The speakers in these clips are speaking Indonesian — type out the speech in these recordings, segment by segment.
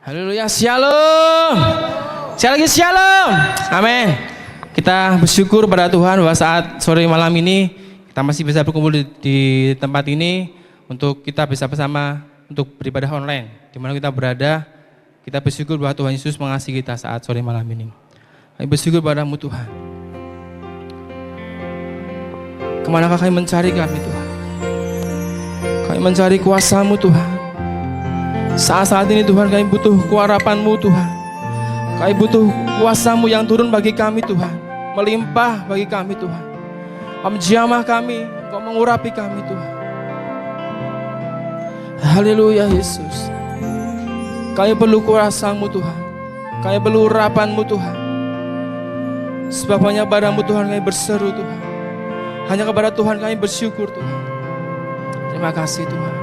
Haleluya, shalom. Sekali lagi shalom. Amin. Kita bersyukur pada Tuhan bahwa saat sore malam ini kita masih bisa berkumpul di tempat ini untuk kita bisa bersama untuk beribadah online. Di mana kita berada, kita bersyukur bahwa Tuhan Yesus mengasihi kita saat sore malam ini. Kami bersyukur padamu Tuhan. Kemanakah kami mencari kami Tuhan? Kami mencari kuasa-Mu Tuhan. Saat-saat ini Tuhan kami butuh keharapan-Mu Tuhan. Kami butuh kuasa-Mu yang turun bagi kami Tuhan. Melimpah bagi kami Tuhan. Menjamah kami, Engkau mengurapi kami Tuhan. Haleluya Yesus. Kami perlu kuasa-Mu Tuhan. Kami perlu urapan-Mu Tuhan. Sebab hanya padamu Tuhan kami berseru Tuhan. Hanya kepada Tuhan kami bersyukur Tuhan. Terima kasih Tuhan.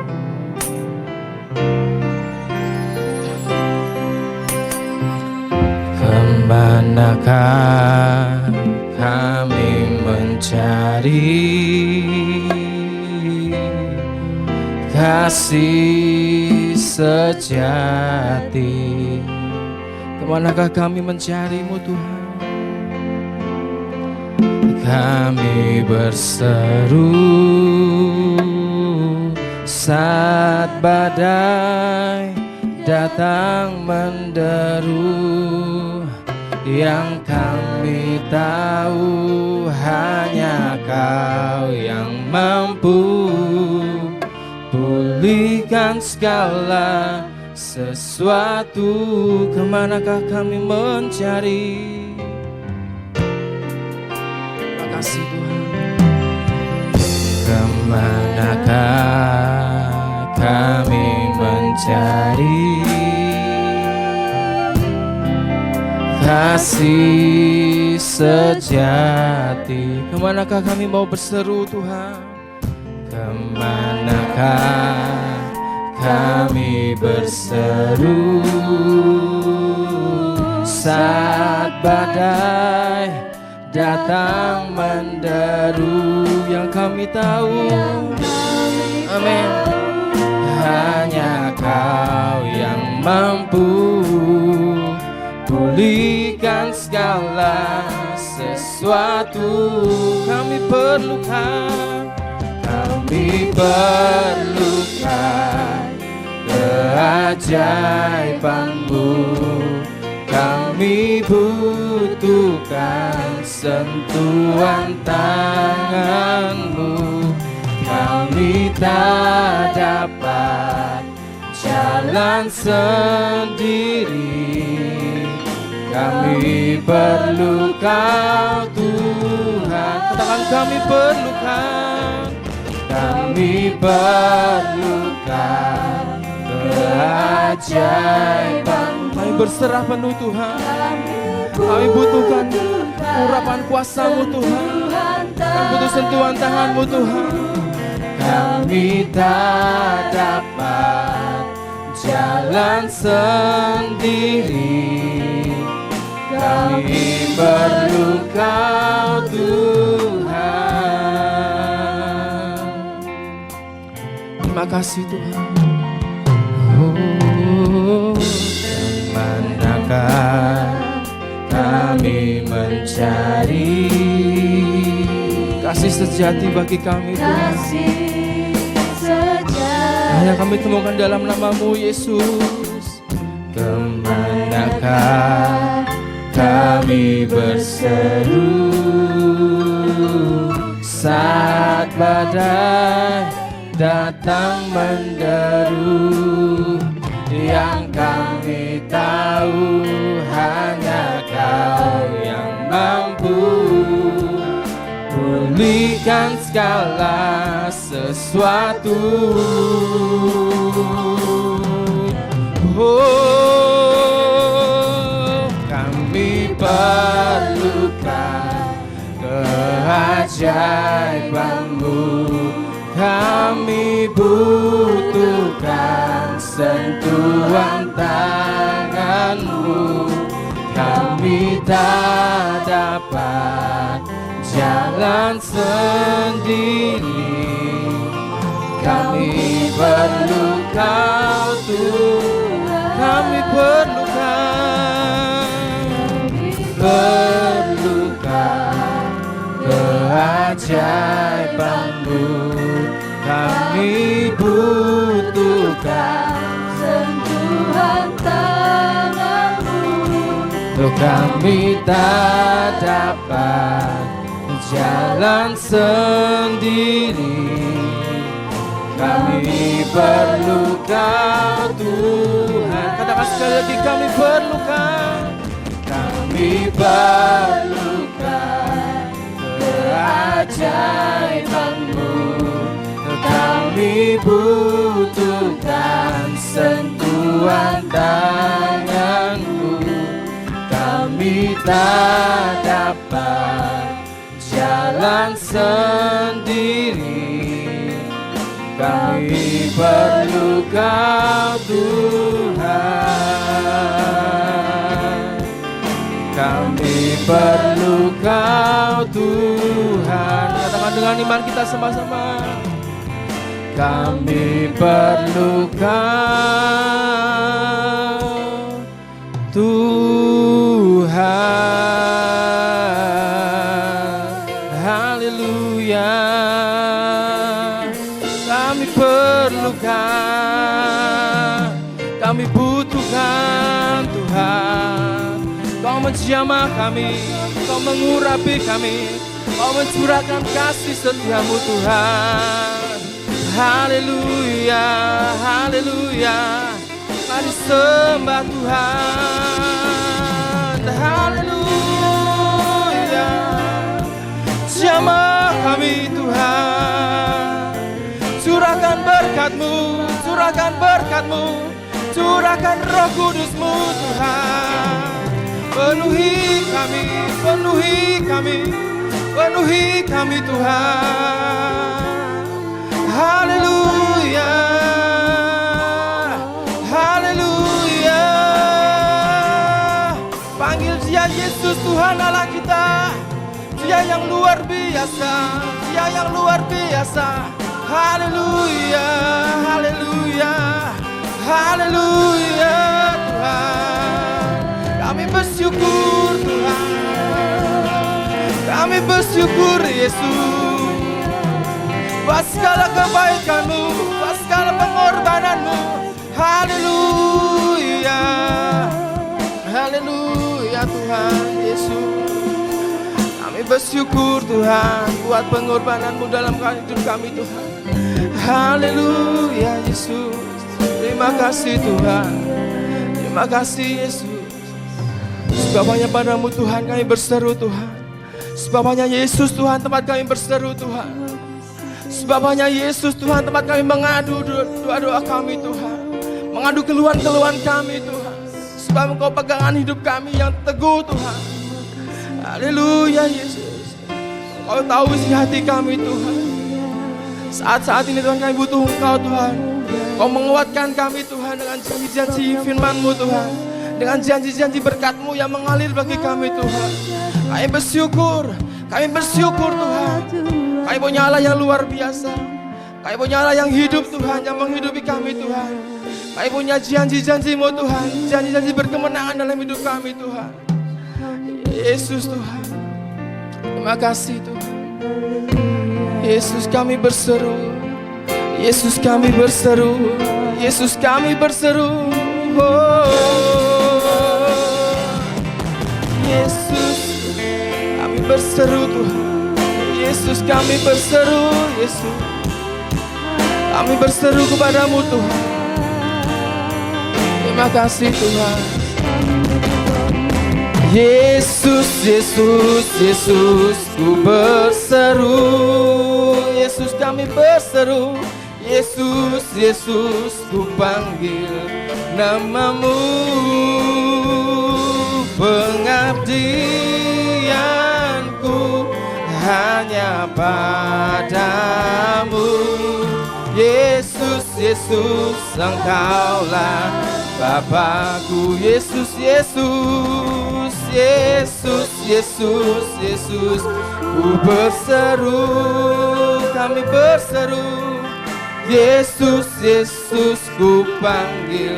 Kemanakah kami mencari kasih sejati? Kemanakah kami mencari-Mu Tuhan? Kami berseru saat badai datang menderu. Yang kami tahu hanya Kau yang mampu pulihkan segala sesuatu. Kemanakah kami mencari? Terima kasih Tuhan. Kemanakah kami mencari kasih sejati? Kemanakah kami mau berseru Tuhan? Kemanakah kami berseru saat badai datang menderu? Yang kami tahu, amin, hanya Kau yang mampu pulihkan segala sesuatu. Kami perlukan keajaiban-Mu. Kami butuhkan sentuhan tangan-Mu. Kami tak dapat jalan sendiri. Kami perlu Kau Tuhan. Katakan kami perlukan. Kami perlukan keajaiban. Kami berserah penuh Tuhan. Kami butuhkan urapan kuasa-Mu Tuhan. Kami butuh sentuhan tangan-Mu Tuhan. Kami tak dapat jalan sendiri. Kami perlu Kau Tuhan. Terima kasih Tuhan. Kemanakah kami mencari kasih sejati bagi kami Tuhan? Hanya kami temukan dalam nama-Mu Yesus. Kemanakah kami berseru saat badai datang menderu? Yang kami tahu hanya Kau yang mampu pulihkan segala sesuatu. Kami perlukan keajaiban-Mu. Kami butuhkan sentuhan tangan-Mu. Kami tak dapat jalan sendiri. Kami perlu Kau Tuhan. kami perlukan keajaiban-Mu, kami butuhkan sentuhan tangan-Mu. Kami tak dapat jalan sendiri, kami perlu Kau Tuhan. Katakan sekali lagi, kami perlukan keajaiban-Mu, kami butuhkan sentuhan tangan-Mu, kami tak dapat jalan sendiri, kami perlu Kau Tuhan, kami perlu Kau Tuhan. Katakan dengan iman kita sama-sama, kami perlu Kau Tuhan. Haleluya. Kami perlukan, kami butuhkan Tuhan. Kau menjamah kami, Kau mengurapi kami, Kau mencurahkan kasih setia-Mu Tuhan. Haleluya, haleluya. Mari sembah Tuhan. Haleluya. Jamah kami Tuhan. Curahkan berkat-Mu, curahkan berkat-Mu, curahkan Roh Kudus-Mu Tuhan. Penuhi kami, penuhi kami, penuhi kami Tuhan. Haleluya, haleluya. Panggil Dia Yesus Tuhan Allah kita, Dia yang luar biasa, Dia yang luar biasa. Haleluya, haleluya, haleluya Tuhan. Kami bersyukur Tuhan, kami bersyukur Yesus, buat segala kebaikan-Mu, buat segala pengorbanan-Mu. Haleluya, haleluya Tuhan Yesus. Kami bersyukur Tuhan buat pengorbanan-Mu dalam hidup kami Tuhan. Haleluya Yesus. Terima kasih Tuhan, terima kasih Yesus. Sebabnya padamu Tuhan kami berseru Tuhan. Sebabnya Yesus Tuhan tempat kami berseru Tuhan. Sebabnya Yesus Tuhan tempat kami mengadu doa-doa kami Tuhan, mengadu keluhan-keluhan kami Tuhan. Sebab Engkau pegangan hidup kami yang teguh Tuhan. Haleluya Yesus. Engkau tahu isi hati kami Tuhan. Saat-saat ini Tuhan kami butuh Engkau Tuhan. Kau menguatkan kami Tuhan dengan janji-janji firman-Mu Tuhan, dengan janji-janji berkat-Mu yang mengalir bagi kami Tuhan. Kami bersyukur Tuhan. Kami punya Allah yang luar biasa. Kami punya Allah yang hidup Tuhan, yang menghidupi kami Tuhan. Kami punya janji-janji-Mu Tuhan, janji-janji berkemenangan dalam hidup kami Tuhan. Yesus Tuhan, terima kasih Tuhan. Yesus kami berseru, Yesus kami berseru, Yesus kami berseru. Oh, Yesus kami berseru Tuhan. Yesus kami berseru, Yesus kami berseru kepadamu Tuhan. Terima kasih Tuhan. Yesus, Yesus, Yesus, ku berseru. Yesus kami berseru. Yesus, Yesus, ku panggil namamu. Pengabdianku hanya padamu. Yesus, Yesus, Engkaulah Bapakku. Yesus, Yesus, Yesus, Yesus, Yesus, ku berseru, kami berseru. Yesus, Yesus, ku panggil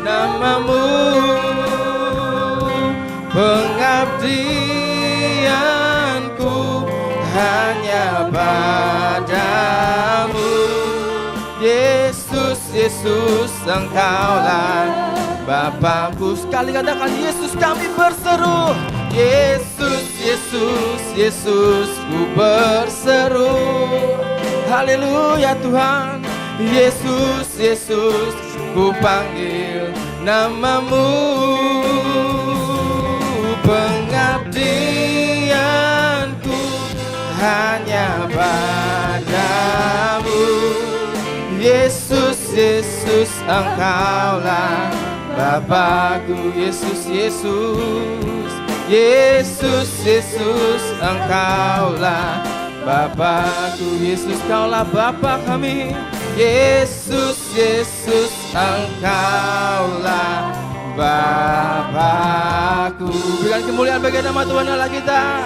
namamu, pengabdianku hanya padamu. Yesus, Yesus, Engkaulah Bapakku. Sekali katakan Yesus, kami berseru. Yesus, Yesus, Yesus, ku berseru. Haleluya Tuhan. Yesus, Yesus, ku panggil namamu, pengabdianku hanya padamu. Yesus, Yesus, Engkaulah Bapakku. Yesus, Yesus, Yesus, Yesus, Engkaulah Bapakku. Yesus, Kaulah Bapa kami. Yesus, Yesus, Engkaulah Bapakku. Berikan kemuliaan bagi nama Tuhan Allah kita.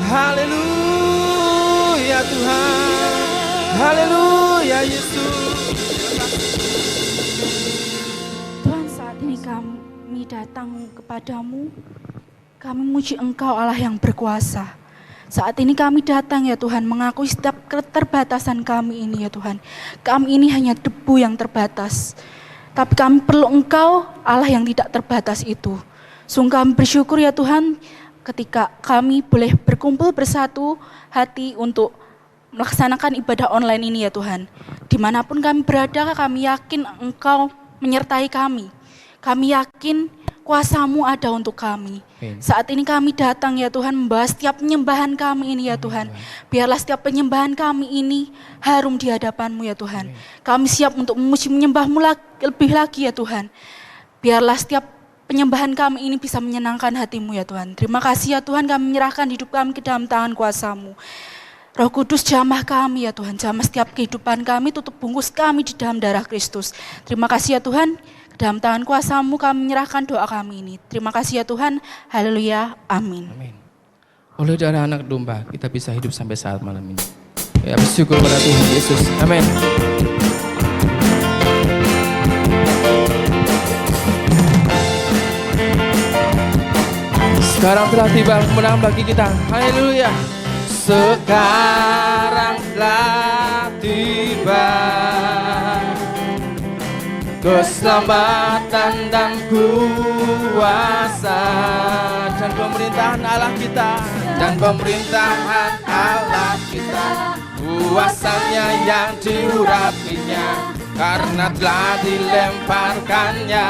Haleluya Tuhan. Haleluya Yesus. Tuhan, saat ini kami datang kepadamu. Kami memuji Engkau Allah yang berkuasa. Saat ini kami datang ya Tuhan, mengakui setiap keterbatasan kami ini ya Tuhan. Kami ini hanya debu yang terbatas. Tapi kami perlu Engkau, Allah yang tidak terbatas itu. Sungguh kami bersyukur ya Tuhan, ketika kami boleh berkumpul bersatu hati untuk melaksanakan ibadah online ini ya Tuhan. Dimanapun kami berada, kami yakin Engkau menyertai kami. Kami yakin kuasa-Mu ada untuk kami. Saat ini kami datang ya Tuhan, membahas setiap penyembahan kami ini ya Tuhan. Biarlah setiap penyembahan kami ini harum di hadapan-Mu ya Tuhan. Kami siap untuk memuji menyembah-Mu lebih lagi ya Tuhan. Biarlah setiap penyembahan kami ini bisa menyenangkan hati-Mu ya Tuhan. Terima kasih ya Tuhan, kami menyerahkan hidup kami ke dalam tangan kuasa-Mu. Roh Kudus, jamah kami ya Tuhan, jamah setiap kehidupan kami, tutup bungkus kami di dalam darah Kristus. Terima kasih ya Tuhan, dalam tangan kuasa-Mu kami menyerahkan doa kami ini. Terima kasih ya Tuhan, haleluya, amin. Amin. Oleh darah anak domba kita bisa hidup sampai saat malam ini. Ya, bersyukur pada Tuhan Yesus. Amin. Sekarang telah tiba kemenangan bagi kita. Haleluya. Sekarang telah tiba keselamatan dan kuasa dan pemerintahan Allah kita, dan pemerintahan Allah kita, kuasanya yang diurapinya, karena telah dilemparkannya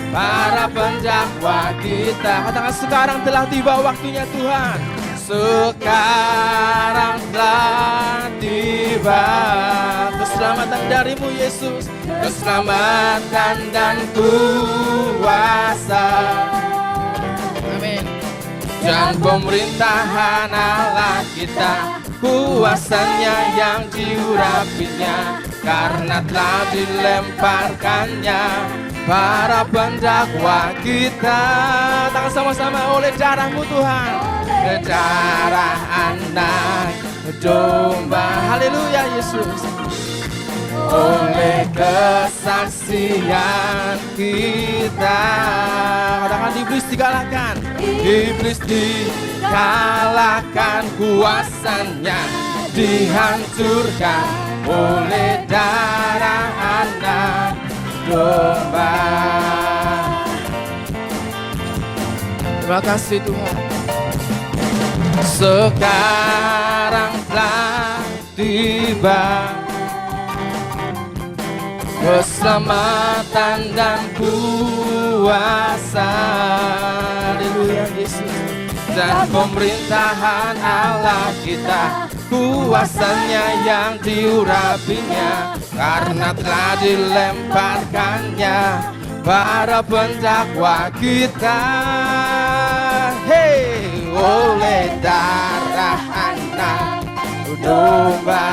para pendakwa kita. Katakan sekarang telah tiba waktunya Tuhan. Sekarang telah tiba keselamatan darimu Yesus, keselamatan dan kuasa, amin. Dan pemerintahan Allah kita, kuasanya yang diurapinya, karena telah dilemparkannya para pendakwa kita. Tangan sama-sama. Oleh darah-Mu Tuhan, darah anak domba, haleluya Yesus. Oleh kesaksian kita, katakan iblis dikalahkan, iblis dikalahkan, kuasanya dihancurkan oleh darah anak domba. Terima kasih Tuhan. Sekarang telah tiba keselamatan dan kuasa, haleluya Yesus. Dan pemerintahan Allah kita, kuasanya yang diurapinya, karena telah dilemparkannya para pendakwa kita. Hey, oleh darah anak domba,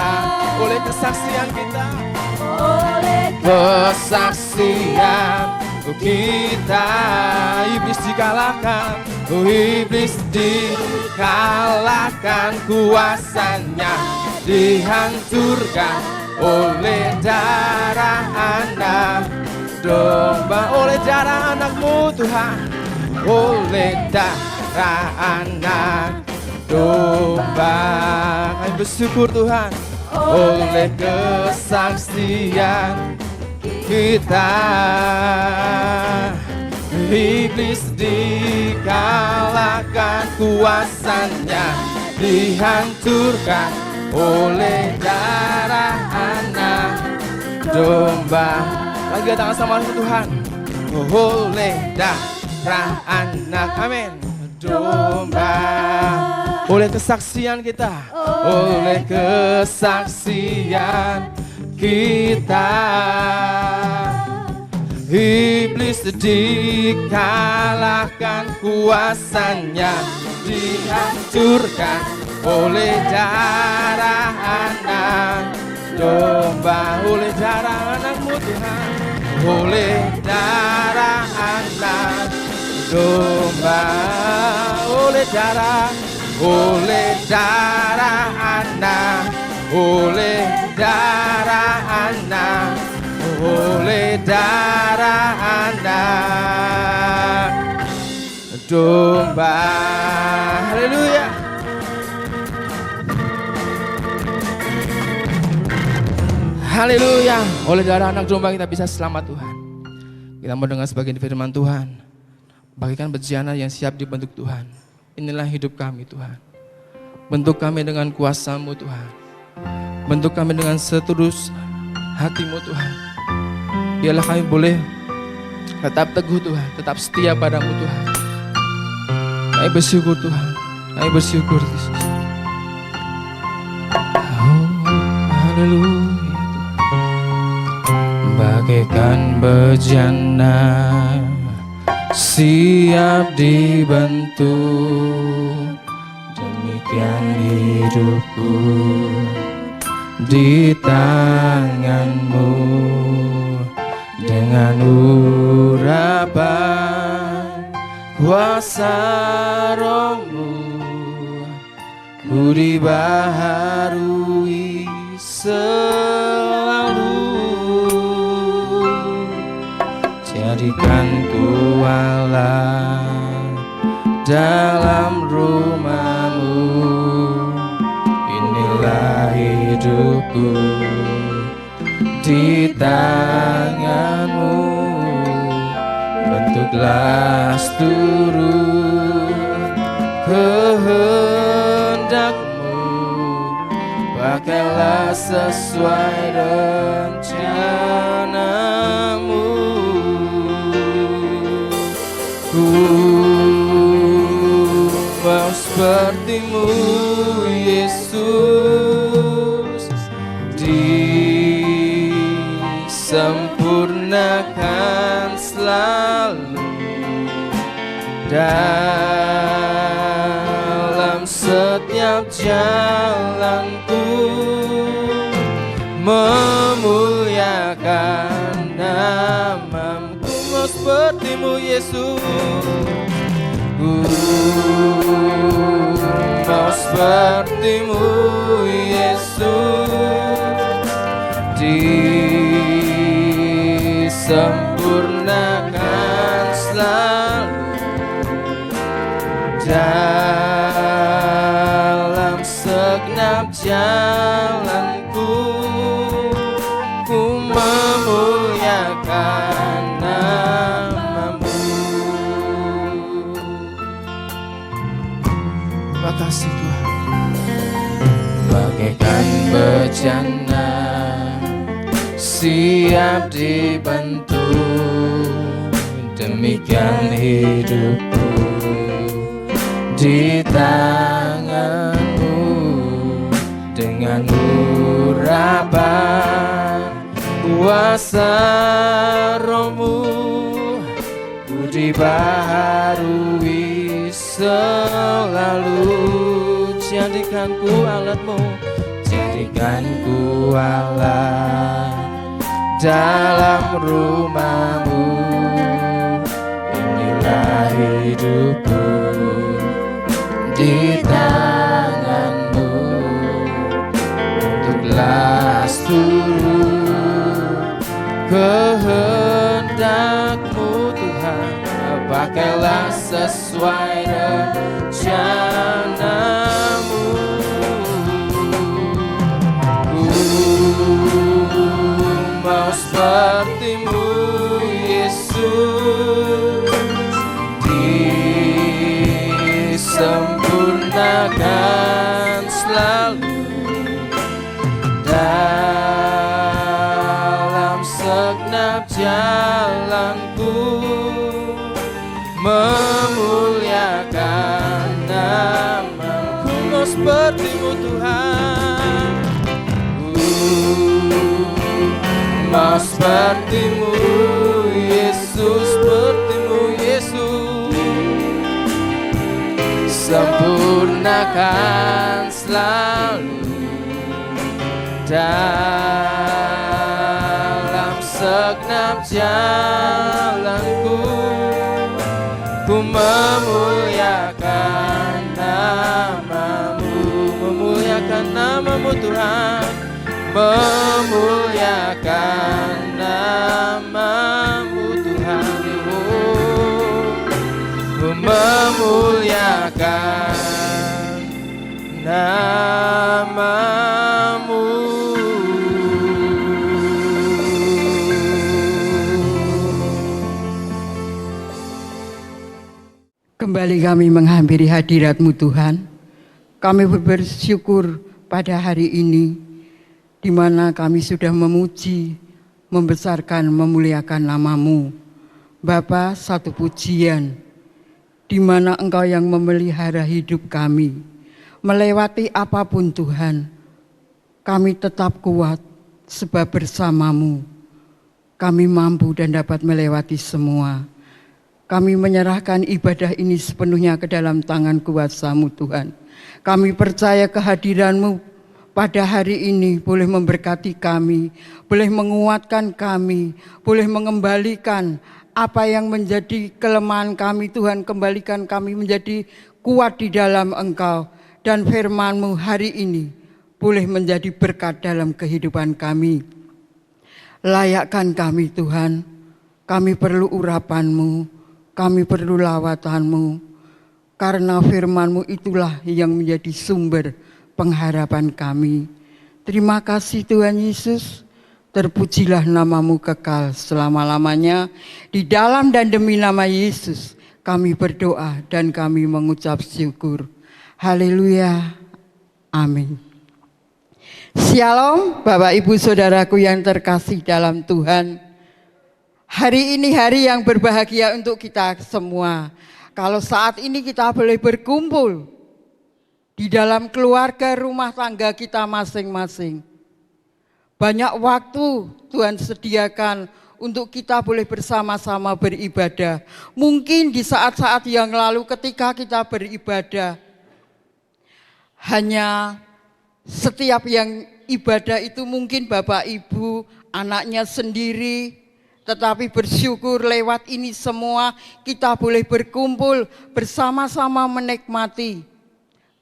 oleh kesaksian kita, kesaksian kita, iblis dikalahkan, iblis dikalahkan, kuasanya dihancurkan oleh darah anak domba, oleh darah anak-Mu Tuhan, oleh darah anak domba. Kami bersyukur Tuhan, oleh kesaksian kita, iblis dikalahkan, kuasanya dihancurkan oleh darah anak domba. Lagi tangan sama Tuhan, oleh darah anak, amin, domba. Oleh kesaksian kita, oleh kesaksian kita, iblis dikalahkan, kuasanya dihancurkan oleh darah anak domba, oleh darah anak-Mu Tuhan, oleh darah anak domba, oleh darah anak, oleh darah anak, oleh darah anak domba. Haleluya. Haleluya. Oleh darah anak domba kita bisa selamat Tuhan. Kita mau dengar sebagian firman Tuhan. Bagikan bejana yang siap dibentuk Tuhan. Inilah hidup kami Tuhan. Bentuk kami dengan kuasa-Mu Tuhan. Bentuk kami dengan setulus hati-Mu Tuhan. Biarlah kami boleh tetap teguh Tuhan, tetap setia padamu Tuhan. Kami bersyukur Tuhan. Kami bersyukur Yesus. Oh, haleluya. Bagaikan bejana siap dibentuk, demikian hidupku di tangan-Mu. Dengan urapan kuasa Roh-Mu, ku dibaharui selalu. Jadikan ku Allah dalam rumah-Mu. Inilah hidupku di tangan-Mu. Bentuklah seluruh kehendak-Mu. Pakailah sesuai rencana-Mu. Ku mau seperti-Mu Yesus, disempurnakan selalu dalam setiap jalanku, memuliakan nama-Mu. Ku mau seperti-Mu Yesus, ku mau seperti-Mu Yesus, disempurnakan selalu dalam segenap jalanku, ku memuliakan nama-Mu. Terima kasih Tuhan. Bagaikan bejana siap dibentuk, demikian hidupku di tangan-Mu. Dengan urapan kuasa Roh-Mu, ku dibaharui selalu. Jadikan ku alat-Mu, jadikan ku Allah dalam rumah-Mu. Inilah hidupku di tangan-Mu. Untuklah seluruh kehendak sesuai rencanamu. Ku mau sepertimu Yesus, disempurnakan selalu dalam segenap jalanku, memuliakan nama-Mu. Ku mau sepertimu Tuhan, ku mau sepertimu Yesus, sepertimu Yesus, sempurnakan selalu dalam segenap jalanku, ku memuliakan nama-Mu, memuliakan nama-Mu Tuhan, memuliakan nama-Mu Tuhan, memuliakan nama-Mu. Kembali kami menghampiri hadirat-Mu Tuhan. Kami bersyukur pada hari ini, di mana kami sudah memuji, membesarkan, memuliakan nama-Mu. Bapa, satu pujian, di mana Engkau yang memelihara hidup kami. Melewati apapun Tuhan, kami tetap kuat, sebab bersama-Mu kami mampu dan dapat melewati semua. Kami menyerahkan ibadah ini sepenuhnya ke dalam tangan kuasa-Mu Tuhan. Kami percaya kehadiran-Mu pada hari ini boleh memberkati kami, boleh menguatkan kami, boleh mengembalikan apa yang menjadi kelemahan kami. Tuhan, kembalikan kami menjadi kuat di dalam Engkau. Dan firman-Mu hari ini boleh menjadi berkat dalam kehidupan kami. Layakkan kami Tuhan, kami perlu urapan-Mu, kami perlu lawatan-Mu, karena firman-Mu itulah yang menjadi sumber pengharapan kami. Terima kasih Tuhan Yesus, terpujilah nama-Mu kekal selama-lamanya. Di dalam dan demi nama Yesus kami berdoa dan kami mengucap syukur. Haleluya, amin. Shalom Bapak Ibu Saudaraku yang terkasih dalam Tuhan. Hari ini hari yang berbahagia untuk kita semua. Kalau saat ini kita boleh berkumpul di dalam keluarga rumah tangga kita masing-masing. Banyak waktu Tuhan sediakan untuk kita boleh bersama-sama beribadah. Mungkin di saat-saat yang lalu ketika kita beribadah, hanya setiap yang ibadah itu mungkin Bapak Ibu, anaknya sendiri. Tetapi bersyukur lewat ini semua kita boleh berkumpul bersama-sama menikmati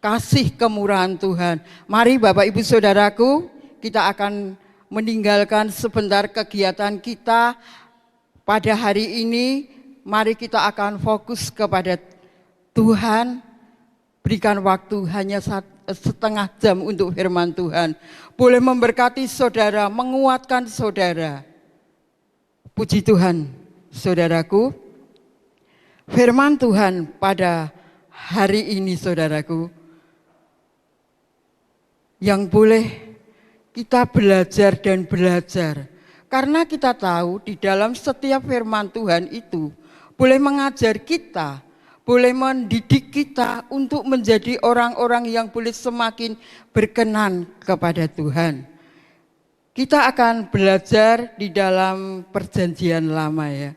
kasih kemurahan Tuhan. Mari Bapak Ibu Saudaraku, kita akan meninggalkan sebentar kegiatan kita pada hari ini. Mari kita akan fokus kepada Tuhan. Berikan waktu hanya setengah jam untuk firman Tuhan. Boleh memberkati saudara, menguatkan saudara. Puji Tuhan, saudaraku. Firman Tuhan pada hari ini, saudaraku, yang boleh kita belajar dan belajar. Karena kita tahu di dalam setiap firman Tuhan itu boleh mengajar kita, boleh mendidik kita untuk menjadi orang-orang yang boleh semakin berkenan kepada Tuhan. Kita akan belajar di dalam perjanjian lama ya.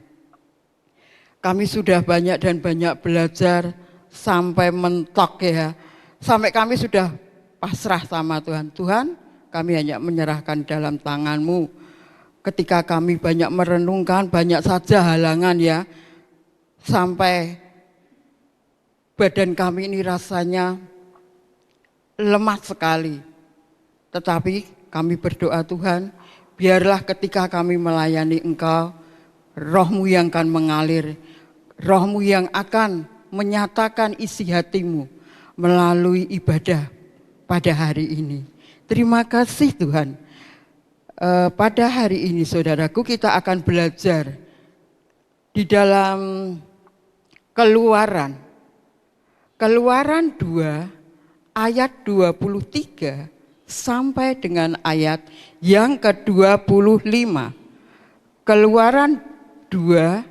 Kami sudah banyak dan banyak belajar sampai mentok ya. Sampai kami sudah pasrah sama Tuhan. Tuhan, kami hanya menyerahkan dalam tangan-Mu. Ketika kami banyak merenungkan, banyak saja halangan ya. Sampai badan kami ini rasanya lemah sekali. Tetapi kami berdoa Tuhan, biarlah ketika kami melayani Engkau, Roh-Mu yang akan mengalir, Roh-Mu yang akan menyatakan isi hatimu melalui ibadah pada hari ini. Terima kasih Tuhan. Pada hari ini saudaraku kita akan belajar di dalam Keluaran 2 ayat 23 sampai dengan ayat yang ke-25. Keluaran 2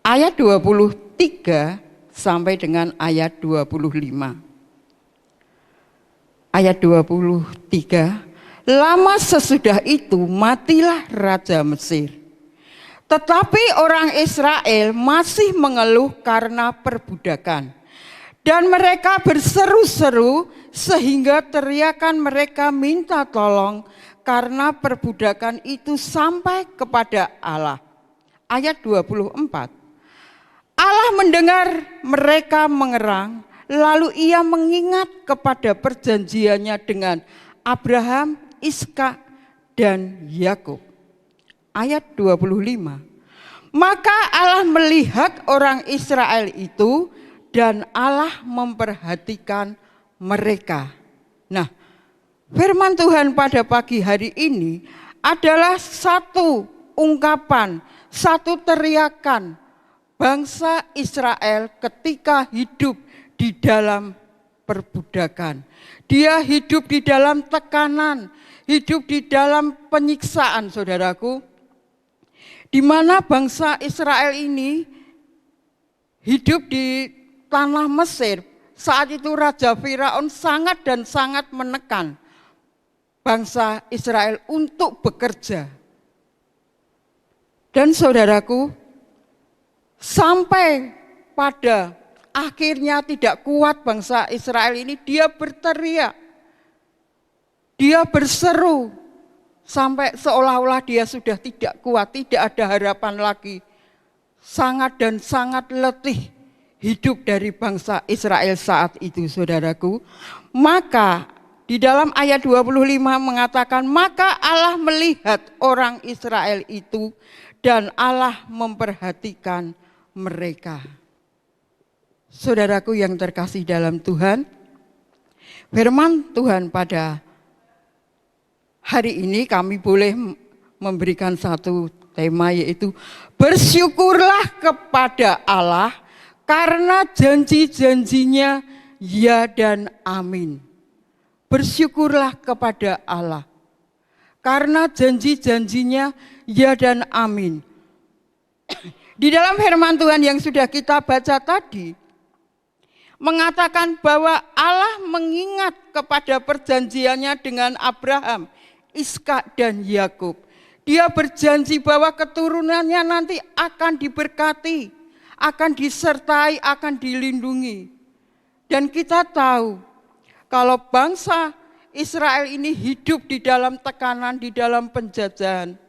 ayat 23 sampai dengan ayat 25. Ayat 23, lama sesudah itu matilah Raja Mesir. Tetapi orang Israel masih mengeluh karena perbudakan. Dan mereka berseru-seru sehingga teriakan mereka minta tolong karena perbudakan itu sampai kepada Allah. Ayat 24. Allah mendengar mereka mengerang, lalu ia mengingat kepada perjanjiannya dengan Abraham, Ishak, dan Yakub. Ayat 25. Maka Allah melihat orang Israel itu dan Allah memperhatikan mereka. Nah, firman Tuhan pada pagi hari ini adalah satu ungkapan, satu teriakan bangsa Israel ketika hidup di dalam perbudakan. Dia hidup di dalam tekanan, hidup di dalam penyiksaan, saudaraku. Di mana bangsa Israel ini hidup di tanah Mesir. Saat itu Raja Firaun sangat dan sangat menekan bangsa Israel untuk bekerja. Dan saudaraku, sampai pada akhirnya tidak kuat bangsa Israel ini, dia berteriak, dia berseru, sampai seolah-olah dia sudah tidak kuat, tidak ada harapan lagi. Sangat dan sangat letih hidup dari bangsa Israel saat itu, saudaraku. Maka di dalam ayat 25 mengatakan, maka Allah melihat orang Israel itu dan Allah memperhatikan mereka. Saudaraku yang terkasih dalam Tuhan, firman Tuhan pada hari ini kami boleh memberikan satu tema, yaitu bersyukurlah kepada Allah karena janji-janjinya ya dan amin. Bersyukurlah kepada Allah karena janji-janjinya ya dan amin. Di dalam firman Tuhan yang sudah kita baca tadi, mengatakan bahwa Allah mengingat kepada perjanjiannya dengan Abraham, Ishak, dan Yakub. Dia berjanji bahwa keturunannya nanti akan diberkati, akan disertai, akan dilindungi. Dan kita tahu kalau bangsa Israel ini hidup di dalam tekanan, di dalam penjajahan,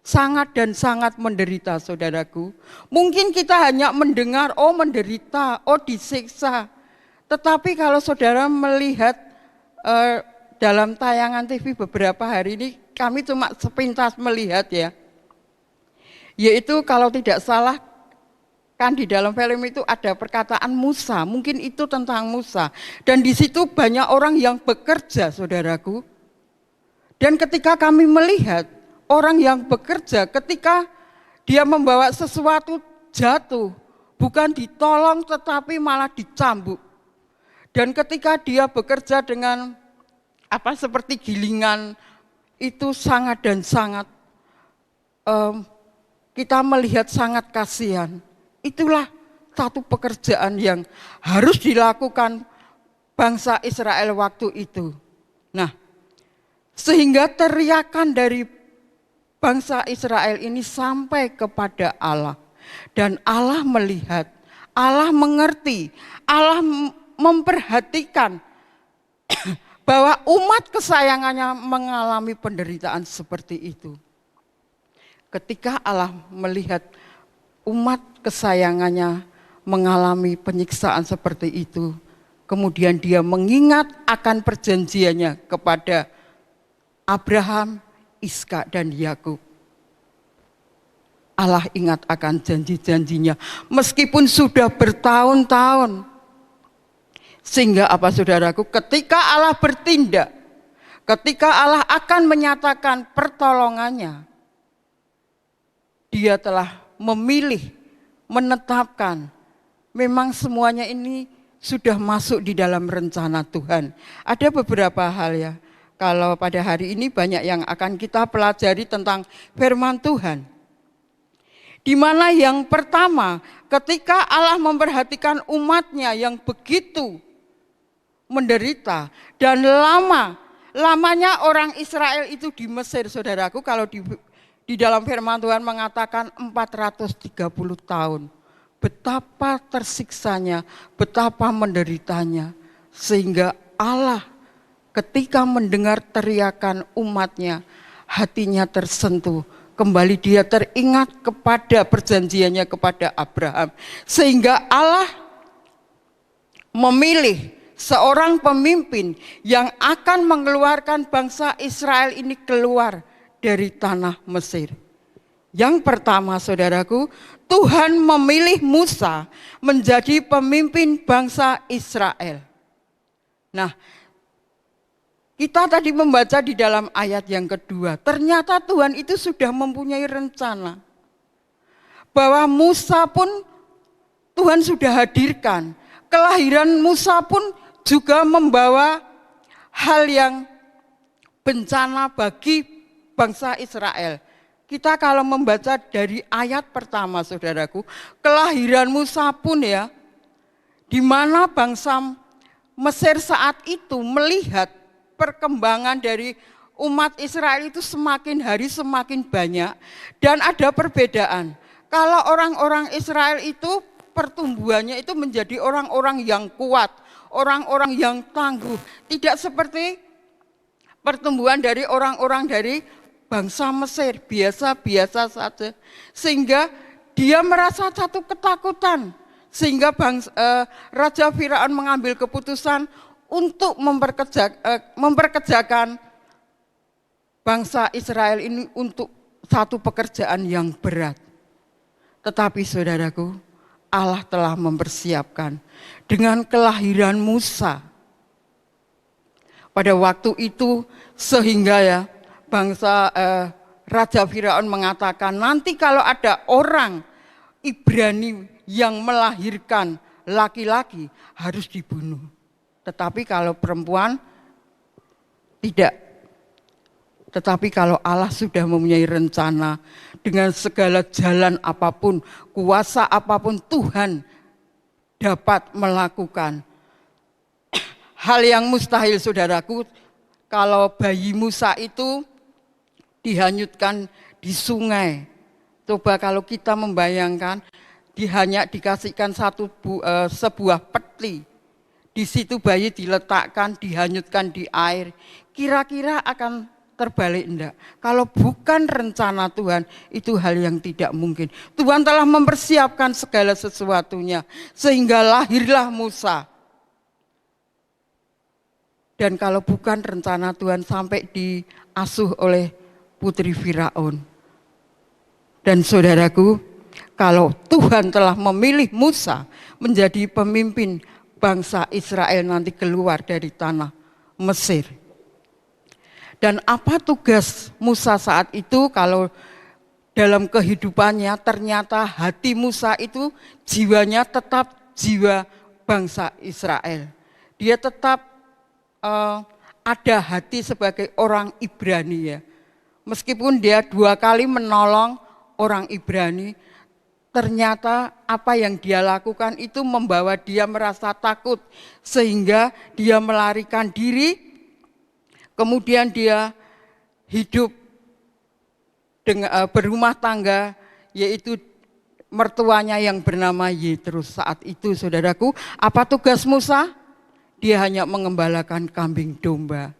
sangat dan sangat menderita, saudaraku. Mungkin kita hanya mendengar, oh menderita, oh disiksa. Tetapi kalau saudara melihat dalam tayangan TV beberapa hari ini, kami cuma sepintas melihat ya. Yaitu kalau tidak salah, kan di dalam film itu ada perkataan Musa, mungkin itu tentang Musa. Dan di situ banyak orang yang bekerja, saudaraku. Dan ketika kami melihat, orang yang bekerja ketika dia membawa sesuatu jatuh, bukan ditolong tetapi malah dicambuk. Dan ketika dia bekerja dengan seperti gilingan, itu sangat dan sangat kita melihat sangat kasihan. Itulah satu pekerjaan yang harus dilakukan bangsa Israel waktu itu. Nah, sehingga teriakan dari bangsa Israel ini sampai kepada Allah. Dan Allah melihat, Allah mengerti, Allah memperhatikan bahwa umat kesayangannya mengalami penderitaan seperti itu. Ketika Allah melihat umat kesayangannya mengalami penyiksaan seperti itu, kemudian dia mengingat akan perjanjiannya kepada Abraham, Ishak, dan Yakub. Allah ingat akan janji-janjinya meskipun sudah bertahun-tahun. Sehingga apa saudaraku, ketika Allah bertindak, ketika Allah akan menyatakan pertolongannya, Dia telah memilih, menetapkan. Memang semuanya ini sudah masuk di dalam rencana Tuhan. Ada beberapa hal ya, kalau pada hari ini banyak yang akan kita pelajari tentang firman Tuhan. Di mana yang pertama, ketika Allah memperhatikan umatnya yang begitu menderita dan lamanya orang Israel itu di Mesir, saudaraku, kalau di dalam firman Tuhan mengatakan 430 tahun. Betapa tersiksanya, betapa menderitanya, sehingga Allah ketika mendengar teriakan umatnya, hatinya tersentuh. Kembali dia teringat kepada perjanjiannya kepada Abraham. Sehingga Allah memilih seorang pemimpin yang akan mengeluarkan bangsa Israel ini keluar dari tanah Mesir. Yang pertama saudaraku, Tuhan memilih Musa menjadi pemimpin bangsa Israel. Nah, kita tadi membaca di dalam ayat yang kedua, ternyata Tuhan itu sudah mempunyai rencana. Bahwa Musa pun Tuhan sudah hadirkan. Kelahiran Musa pun juga membawa hal yang bencana bagi bangsa Israel. Kita kalau membaca dari ayat pertama saudaraku, kelahiran Musa pun ya, di mana bangsa Mesir saat itu melihat perkembangan dari umat Israel itu semakin hari semakin banyak dan ada perbedaan. Kalau orang-orang Israel itu pertumbuhannya itu menjadi orang-orang yang kuat, orang-orang yang tangguh, tidak seperti pertumbuhan dari orang-orang dari bangsa Mesir, biasa-biasa saja. Sehingga dia merasa satu ketakutan, sehingga Raja Firaun mengambil keputusan untuk memperkerjakan bangsa Israel ini untuk satu pekerjaan yang berat. Tetapi saudaraku, Allah telah mempersiapkan dengan kelahiran Musa. Pada waktu itu sehingga ya bangsa Raja Firaun mengatakan, nanti kalau ada orang Ibrani yang melahirkan laki-laki harus dibunuh. Tetapi kalau perempuan tidak. Tetapi kalau Allah sudah mempunyai rencana dengan segala jalan apapun, kuasa apapun Tuhan dapat melakukan. Hal yang mustahil saudaraku, kalau bayi Musa itu dihanyutkan di sungai. Coba kalau kita membayangkan, dikasihkan sebuah peti. Di situ bayi diletakkan, dihanyutkan di air. Kira-kira akan terbalik enggak? Kalau bukan rencana Tuhan, itu hal yang tidak mungkin. Tuhan telah mempersiapkan segala sesuatunya, sehingga lahirlah Musa. Dan kalau bukan rencana Tuhan, sampai diasuh oleh putri Firaun. Dan saudaraku, kalau Tuhan telah memilih Musa menjadi pemimpin bangsa Israel nanti keluar dari tanah Mesir. Dan apa tugas Musa saat itu? Kalau dalam kehidupannya ternyata hati Musa itu jiwanya tetap jiwa bangsa Israel. Dia tetap ada hati sebagai orang Ibrani ya. Meskipun dia 2 kali menolong orang Ibrani, ternyata apa yang dia lakukan itu membawa dia merasa takut, sehingga dia melarikan diri, kemudian dia hidup dengan berumah tangga, yaitu mertuanya yang bernama Yetrus. Saat itu saudaraku, apa tugas Musa? Dia hanya mengembalakan kambing domba.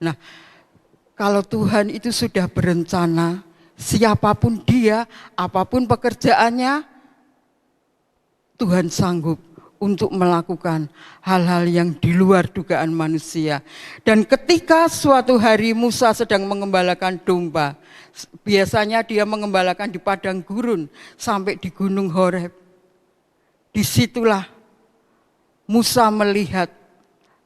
Nah, kalau Tuhan itu sudah berencana, siapapun dia, apapun pekerjaannya, Tuhan sanggup untuk melakukan hal-hal yang di luar dugaan manusia. Dan ketika suatu hari Musa sedang mengembalakan domba, biasanya dia mengembalakan di padang gurun sampai di Gunung Horeb. Disitulah Musa melihat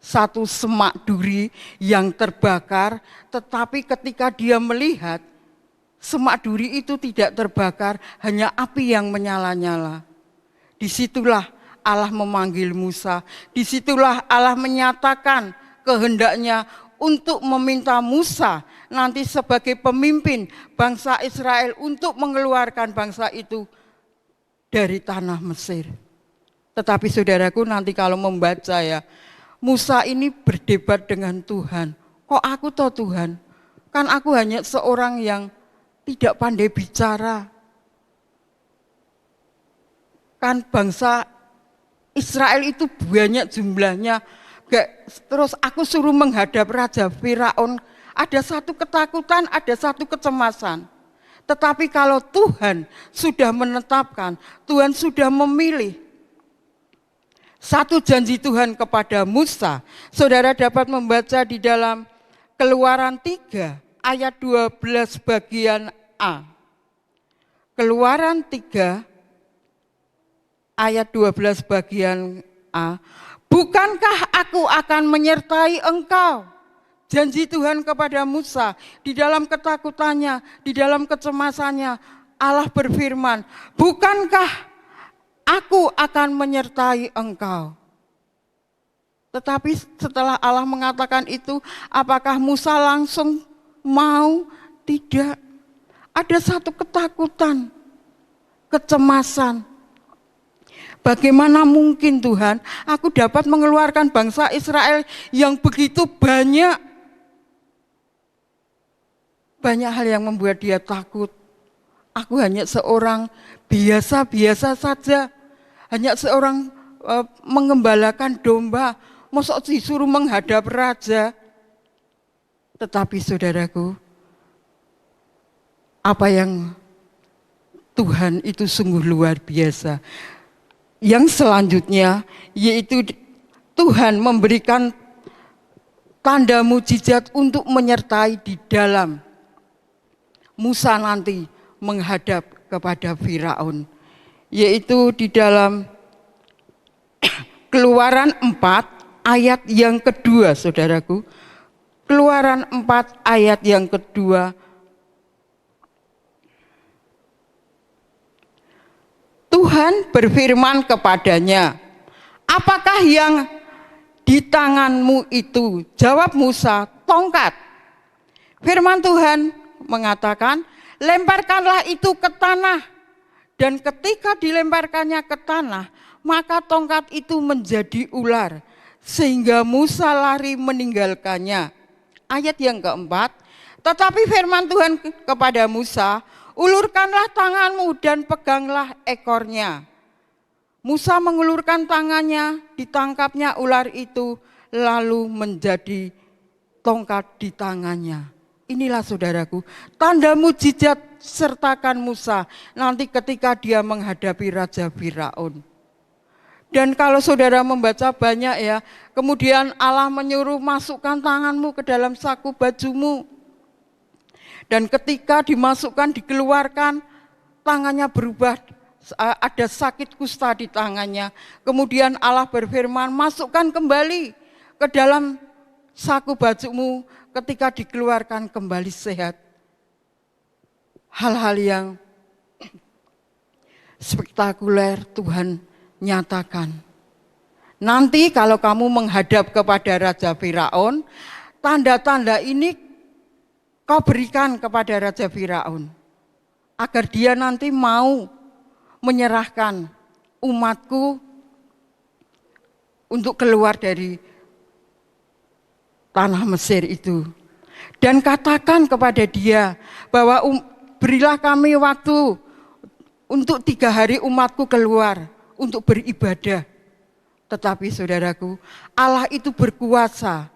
satu semak duri yang terbakar, tetapi ketika dia melihat semak duri itu tidak terbakar, hanya api yang menyala-nyala. Disitulah Allah memanggil Musa, disitulah Allah menyatakan kehendaknya untuk meminta Musa nanti sebagai pemimpin bangsa Israel untuk mengeluarkan bangsa itu dari tanah Mesir. Tetapi saudaraku, nanti kalau membaca ya, Musa ini berdebat dengan Tuhan. Kok aku toh Tuhan? Kan aku hanya seorang yang tidak pandai bicara. Kan bangsa Israel itu banyak jumlahnya. Terus aku suruh menghadap Raja Firaun. Ada satu ketakutan, ada satu kecemasan. Tetapi kalau Tuhan sudah menetapkan, Tuhan sudah memilih satu janji Tuhan kepada Musa, saudara dapat membaca di dalam Keluaran 3 ayat 12 bagian A. Keluaran 3 ayat 12 bagian A. Bukankah aku akan menyertai engkau? Janji Tuhan kepada Musa di dalam ketakutannya, di dalam kecemasannya, Allah berfirman, bukankah aku akan menyertai engkau? Tetapi setelah Allah mengatakan itu, apakah Musa langsung mau? Tidak. Ada satu ketakutan, kecemasan. Bagaimana mungkin Tuhan, aku dapat mengeluarkan bangsa Israel yang begitu banyak. Banyak hal yang membuat dia takut. Aku hanya seorang biasa-biasa saja. Hanya seorang mengembalakan domba. Masa disuruh menghadap raja. Tetapi saudaraku, apa yang Tuhan itu sungguh luar biasa. Yang selanjutnya yaitu Tuhan memberikan tanda mujizat untuk menyertai di dalam Musa nanti menghadap kepada Firaun. Yaitu di dalam Keluaran 4 ayat yang kedua, saudaraku. Keluaran 4 ayat yang kedua. Tuhan berfirman kepadanya, apakah yang di tanganmu itu? Jawab Musa, tongkat. Firman Tuhan mengatakan, lemparkanlah itu ke tanah. Dan ketika dilemparkannya ke tanah, maka tongkat itu menjadi ular. Sehingga Musa lari meninggalkannya. Ayat yang keempat, tetapi firman Tuhan kepada Musa, ulurkanlah tanganmu dan peganglah ekornya. Musa mengulurkan tangannya, ditangkapnya ular itu, lalu menjadi tongkat di tangannya. Inilah saudaraku, tanda mujizat sertakan Musa nanti ketika dia menghadapi Raja Firaun. Dan kalau saudara membaca banyak ya, kemudian Allah menyuruh masukkan tanganmu ke dalam saku bajumu. Dan ketika dimasukkan, dikeluarkan, tangannya berubah, ada sakit kusta di tangannya. Kemudian Allah berfirman, masukkan kembali ke dalam saku bajumu, ketika dikeluarkan kembali sehat. Hal-hal yang spektakuler Tuhan nyatakan. Nanti kalau kamu menghadap kepada Raja Firaun, tanda-tanda ini kau berikan kepada Raja Firaun, agar dia nanti mau menyerahkan umatku untuk keluar dari tanah Mesir itu. Dan katakan kepada dia bahwa berilah kami waktu untuk 3 hari umatku keluar untuk beribadah. Tetapi saudaraku, Allah itu berkuasa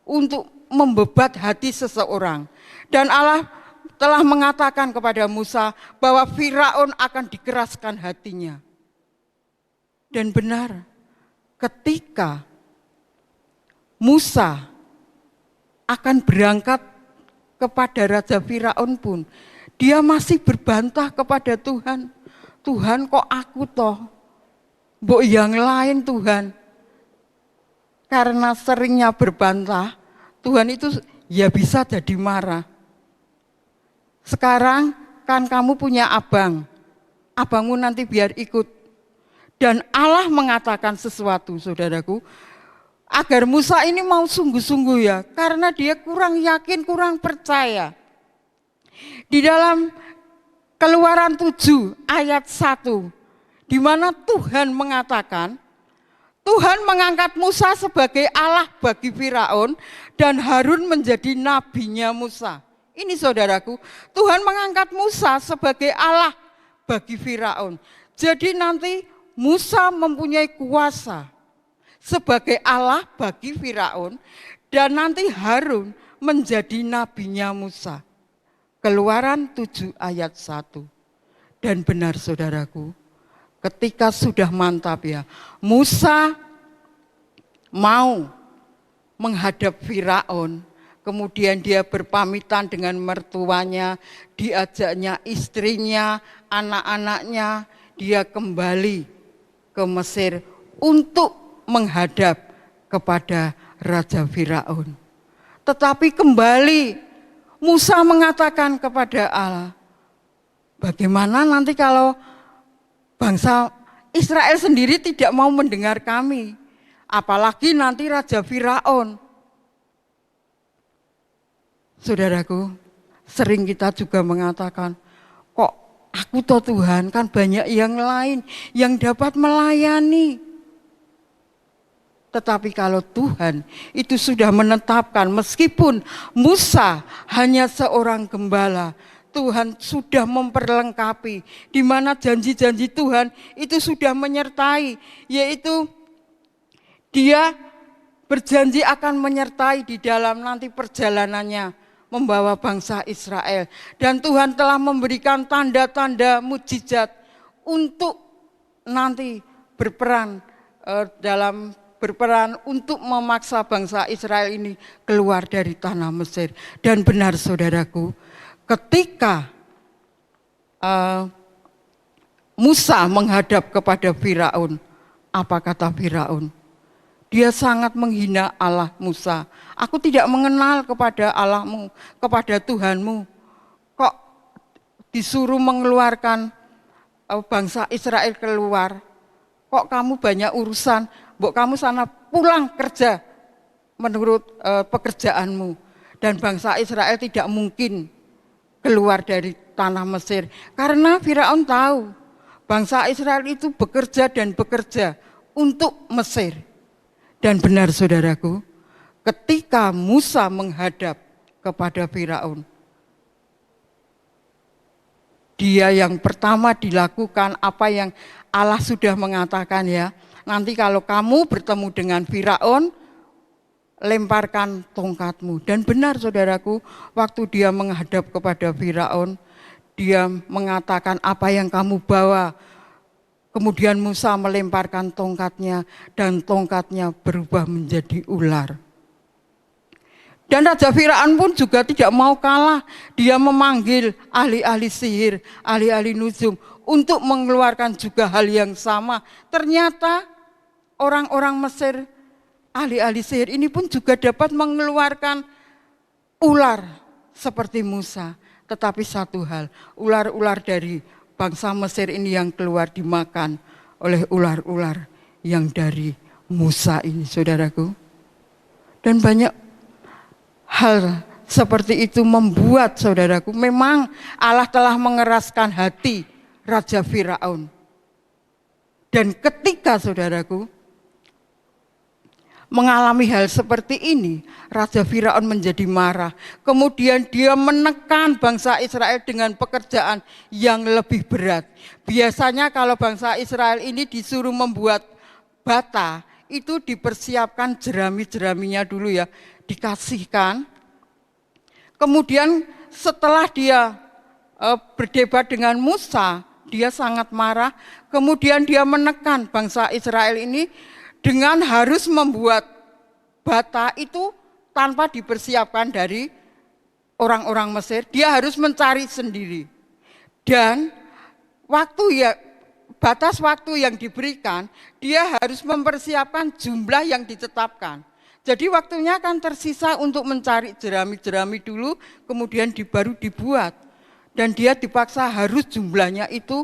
untuk membebat hati seseorang. Dan Allah telah mengatakan kepada Musa bahwa Firaun akan dikeraskan hatinya. Dan benar, ketika Musa akan berangkat kepada Raja Firaun pun, dia masih berbantah kepada Tuhan. Tuhan, kok aku toh? Mbok yang lain Tuhan. Karena seringnya berbantah, Tuhan itu ya bisa jadi marah. Sekarang kan kamu punya abang. Abangmu nanti biar ikut. Dan Allah mengatakan sesuatu, saudaraku, agar Musa ini mau sungguh-sungguh ya, karena dia kurang yakin, kurang percaya. Di dalam Keluaran 7 ayat 1, di mana Tuhan mengatakan, Tuhan mengangkat Musa sebagai Allah bagi Firaun dan Harun menjadi nabinya Musa. Ini saudaraku, Tuhan mengangkat Musa sebagai Allah bagi Firaun. Jadi nanti Musa mempunyai kuasa sebagai Allah bagi Firaun dan nanti Harun menjadi nabinya Musa. Keluaran 7 ayat 1. Dan benar saudaraku, ketika sudah mantap ya, Musa mau menghadap Firaun, kemudian dia berpamitan dengan mertuanya, diajaknya istrinya, anak-anaknya, dia kembali ke Mesir untuk menghadap kepada Raja Firaun. Tetapi kembali Musa mengatakan kepada Allah, bagaimana nanti kalau bangsa Israel sendiri tidak mau mendengar kami, apalagi nanti Raja Firaun. Saudaraku, sering kita juga mengatakan, kok aku toh Tuhan, kan banyak yang lain yang dapat melayani. Tetapi kalau Tuhan itu sudah menetapkan, meskipun Musa hanya seorang gembala, Tuhan sudah memperlengkapi, di mana janji-janji Tuhan itu sudah menyertai, yaitu dia berjanji akan menyertai di dalam nanti perjalanannya membawa bangsa Israel. Dan Tuhan telah memberikan tanda-tanda mujizat untuk nanti berperan untuk memaksa bangsa Israel ini keluar dari tanah Mesir. Dan benar saudaraku, ketika Musa menghadap kepada Firaun, apa kata Firaun? Dia sangat menghina Allah Musa. Aku tidak mengenal kepada Allahmu, kepada Tuhanmu. Kok disuruh mengeluarkan bangsa Israel keluar? Kok kamu banyak urusan? Mbok kamu sana pulang kerja menurut pekerjaanmu. Dan bangsa Israel tidak mungkin keluar dari tanah Mesir. Karena Firaun tahu bangsa Israel itu bekerja dan bekerja untuk Mesir. Dan benar saudaraku, ketika Musa menghadap kepada Firaun, dia yang pertama dilakukan apa yang Allah sudah mengatakan ya. Nanti kalau kamu bertemu dengan Firaun, lemparkan tongkatmu. Dan benar saudaraku, waktu dia menghadap kepada Firaun, dia mengatakan apa yang kamu bawa. Kemudian Musa melemparkan tongkatnya dan tongkatnya berubah menjadi ular. Dan Raja Firaun pun juga tidak mau kalah. Dia memanggil ahli-ahli sihir, ahli-ahli nujum untuk mengeluarkan juga hal yang sama. Ternyata orang-orang Mesir, ahli-ahli sihir ini pun juga dapat mengeluarkan ular seperti Musa. Tetapi satu hal, ular-ular dari bangsa Mesir ini yang keluar dimakan oleh ular-ular yang dari Musa ini, saudaraku. Dan banyak hal seperti itu membuat saudaraku, memang Allah telah mengeraskan hati Raja Firaun. Dan ketika saudaraku mengalami hal seperti ini, Raja Firaun menjadi marah. Kemudian dia menekan bangsa Israel dengan pekerjaan yang lebih berat. Biasanya kalau bangsa Israel ini disuruh membuat bata, itu dipersiapkan jerami-jeraminya dulu ya, dikasihkan. Kemudian setelah dia berdebat dengan Musa, dia sangat marah. Kemudian dia menekan bangsa Israel ini dengan harus membuat bata itu tanpa dipersiapkan dari orang-orang Mesir. Dia harus mencari sendiri. Dan batas waktu yang diberikan, dia harus mempersiapkan jumlah yang ditetapkan. Jadi waktunya akan tersisa untuk mencari jerami-jerami dulu, kemudian baru dibuat. Dan dia dipaksa harus jumlahnya itu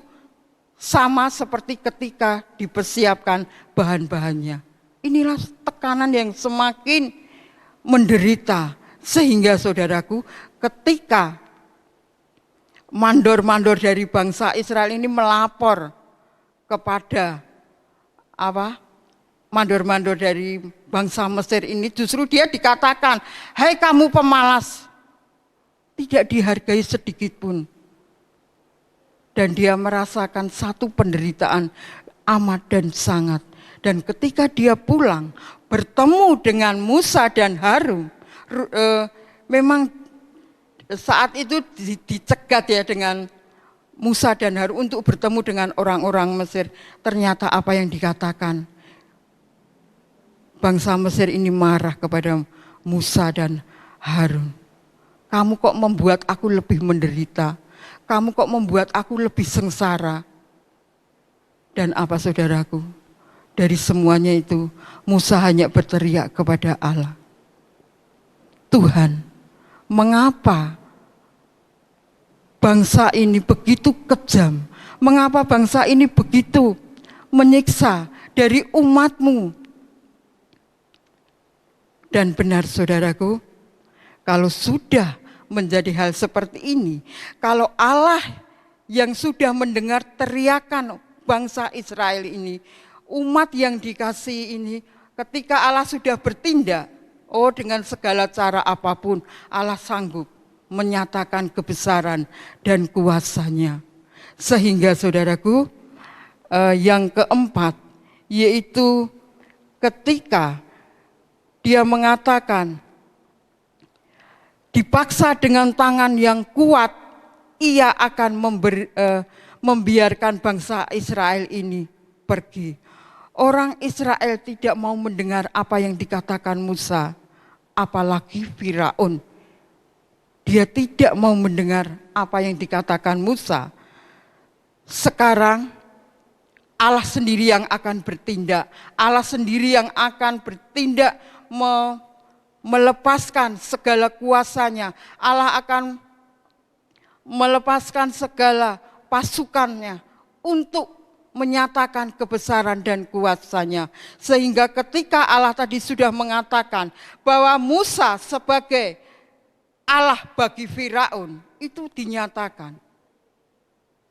sama seperti ketika dipersiapkan bahan-bahannya. Inilah tekanan yang semakin menderita. Sehingga saudaraku, ketika mandor-mandor dari bangsa Israel ini melapor kepada mandor-mandor dari bangsa Mesir ini, justru dia dikatakan, "Hai kamu pemalas," tidak dihargai sedikit pun. Dan dia merasakan satu penderitaan amat dan sangat. Dan ketika dia pulang bertemu dengan Musa dan Harun, memang saat itu dicegat ya dengan Musa dan Harun untuk bertemu dengan orang-orang Mesir. Ternyata apa yang dikatakan, bangsa Mesir ini marah kepada Musa dan Harun. Kamu kok membuat aku lebih menderita? Kamu kok membuat aku lebih sengsara? Dan apa saudaraku? Dari semuanya itu Musa hanya berteriak kepada Allah. Tuhan, mengapa bangsa ini begitu kejam? Mengapa bangsa ini begitu menyiksa dari umat-Mu? Dan benar saudaraku, kalau sudah menjadi hal seperti ini, kalau Allah yang sudah mendengar teriakan bangsa Israel ini, umat yang dikasihi ini, ketika Allah sudah bertindak, dengan segala cara apapun, Allah sanggup menyatakan kebesaran dan kuasanya. Sehingga saudaraku, yang keempat, yaitu ketika dia mengatakan, dipaksa dengan tangan yang kuat, ia akan membiarkan bangsa Israel ini pergi. Orang Israel tidak mau mendengar apa yang dikatakan Musa, apalagi Firaun. Dia tidak mau mendengar apa yang dikatakan Musa. Sekarang Allah sendiri yang akan bertindak. Allah sendiri yang akan bertindak melepaskan segala kuasanya. Allah akan melepaskan segala pasukannya untuk menyatakan kebesaran dan kuasanya. Sehingga ketika Allah tadi sudah mengatakan bahwa Musa sebagai Allah bagi Firaun, itu dinyatakan.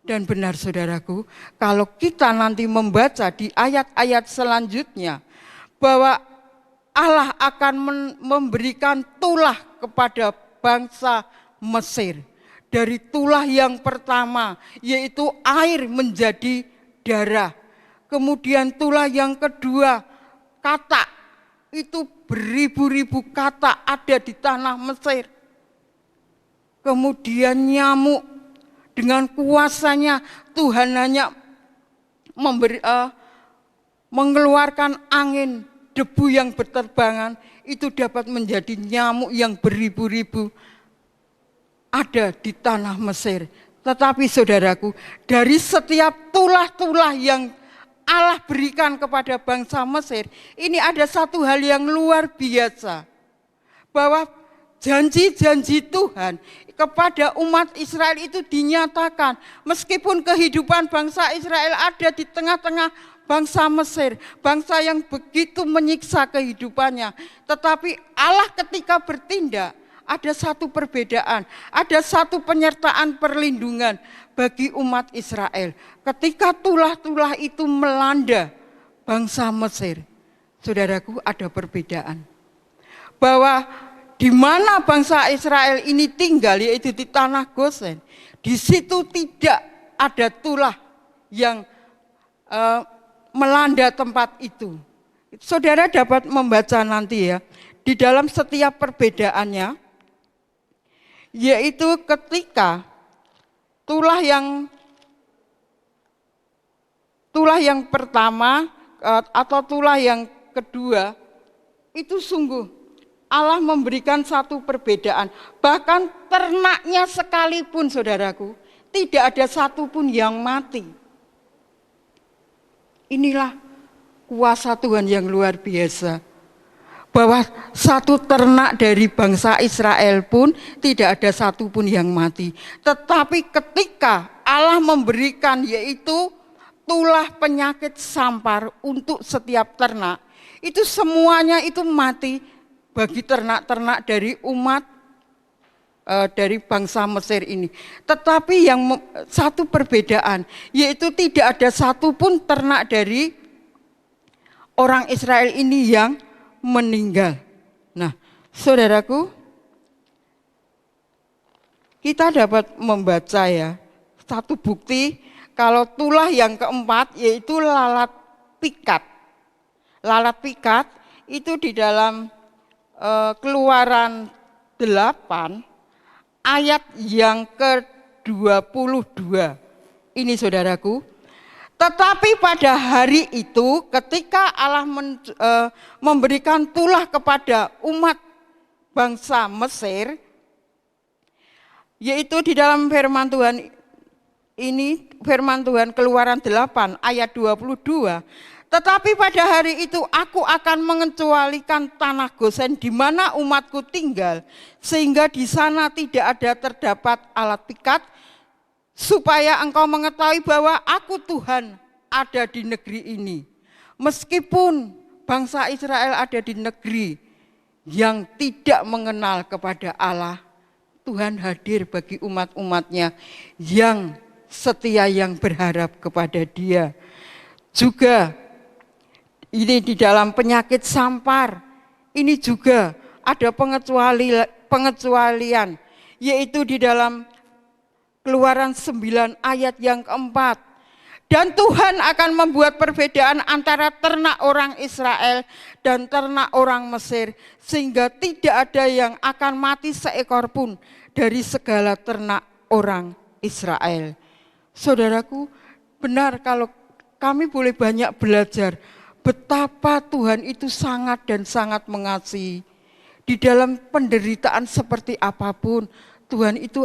Dan benar saudaraku, kalau kita nanti membaca di ayat-ayat selanjutnya, bahwa Allah akan memberikan tulah kepada bangsa Mesir. Dari tulah yang pertama, yaitu air menjadi darah. Kemudian tulah yang kedua, katak. Itu beribu-ribu katak ada di tanah Mesir. Kemudian nyamuk, dengan kuasanya Tuhan hanya mengeluarkan angin, debu yang berterbangan, itu dapat menjadi nyamuk yang beribu-ribu ada di tanah Mesir. Tetapi saudaraku, dari setiap tulah-tulah yang Allah berikan kepada bangsa Mesir, ini ada satu hal yang luar biasa. Bahwa janji-janji Tuhan kepada umat Israel itu dinyatakan. Meskipun kehidupan bangsa Israel ada di tengah-tengah bangsa Mesir, bangsa yang begitu menyiksa kehidupannya. Tetapi Allah ketika bertindak, ada satu perbedaan, ada satu penyertaan perlindungan bagi umat Israel. Ketika tulah-tulah itu melanda bangsa Mesir, saudaraku, ada perbedaan. Bahwa di mana bangsa Israel ini tinggal, yaitu di tanah Gosen, di situ tidak ada tulah yang melanda tempat itu. Saudara dapat membaca nanti ya, di dalam setiap perbedaannya, yaitu ketika tulah yang pertama, atau tulah yang kedua, itu sungguh Allah memberikan satu perbedaan. Bahkan ternaknya sekalipun, saudaraku, tidak ada satupun yang mati. Inilah kuasa Tuhan yang luar biasa. Bahwa satu ternak dari bangsa Israel pun tidak ada satupun yang mati. Tetapi ketika Allah memberikan yaitu tulah penyakit sampar untuk setiap ternak, itu semuanya itu mati bagi ternak-ternak dari umat dari bangsa Mesir ini. Tetapi yang satu perbedaan, yaitu tidak ada satupun ternak dari orang Israel ini yang meninggal. Nah, saudaraku, kita dapat membaca ya, satu bukti kalau tulah yang keempat yaitu lalat pikat. Lalat pikat itu di dalam Keluaran 8 ayat yang ke-22. Ini saudaraku. Tetapi pada hari itu ketika Allah memberikan tulah kepada umat bangsa Mesir, yaitu di dalam firman Tuhan ini, firman Tuhan Keluaran 8 ayat 22. Tetapi pada hari itu aku akan mengecualikan tanah Gosen di mana umatku tinggal, sehingga di sana tidak ada terdapat alat pikat, supaya engkau mengetahui bahwa aku Tuhan ada di negeri ini. Meskipun bangsa Israel ada di negeri yang tidak mengenal kepada Allah, Tuhan hadir bagi umat-umatnya yang setia, yang berharap kepada Dia. Juga ini di dalam penyakit sampar, ini juga ada pengecualian, yaitu di dalam Keluaran 9 ayat yang keempat. Dan Tuhan akan membuat perbedaan antara ternak orang Israel dan ternak orang Mesir, sehingga tidak ada yang akan mati seekor pun dari segala ternak orang Israel. Saudaraku, benar kalau kami boleh banyak belajar betapa Tuhan itu sangat dan sangat mengasihi. Di dalam penderitaan seperti apapun, Tuhan itu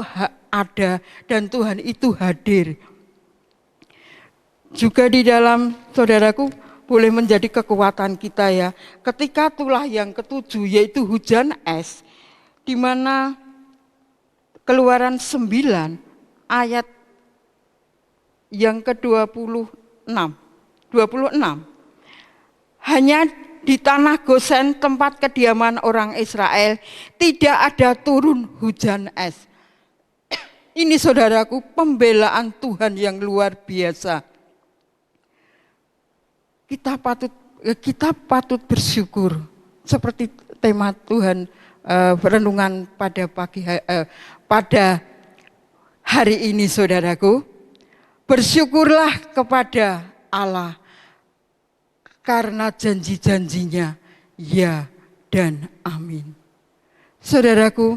ada dan Tuhan itu hadir. Juga di dalam, saudaraku, boleh menjadi kekuatan kita ya. Ketika tulah yang ketujuh yaitu hujan es, di mana Keluaran 9 ayat yang ke-26. Hanya di tanah Gosen tempat kediaman orang Israel tidak ada turun hujan es. Ini saudaraku pembelaan Tuhan yang luar biasa. Kita patut bersyukur seperti tema Tuhan renungan pada hari ini saudaraku. Bersyukurlah kepada Allah karena janji-janjinya ya dan amin. Saudaraku,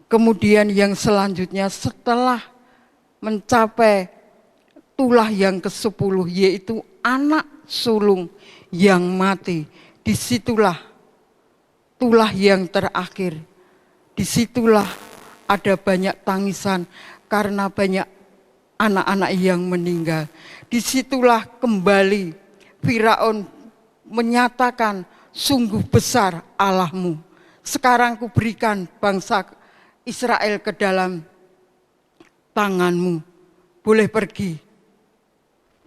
kemudian yang selanjutnya setelah mencapai tulah yang ke-10 yaitu anak sulung yang mati, disitulah tulah yang terakhir. Disitulah ada banyak tangisan karena banyak anak-anak yang meninggal. Disitulah kembali Firaun menyatakan, sungguh besar Allahmu. Sekarang kuberikan bangsa Israel ke dalam tanganmu. Boleh pergi.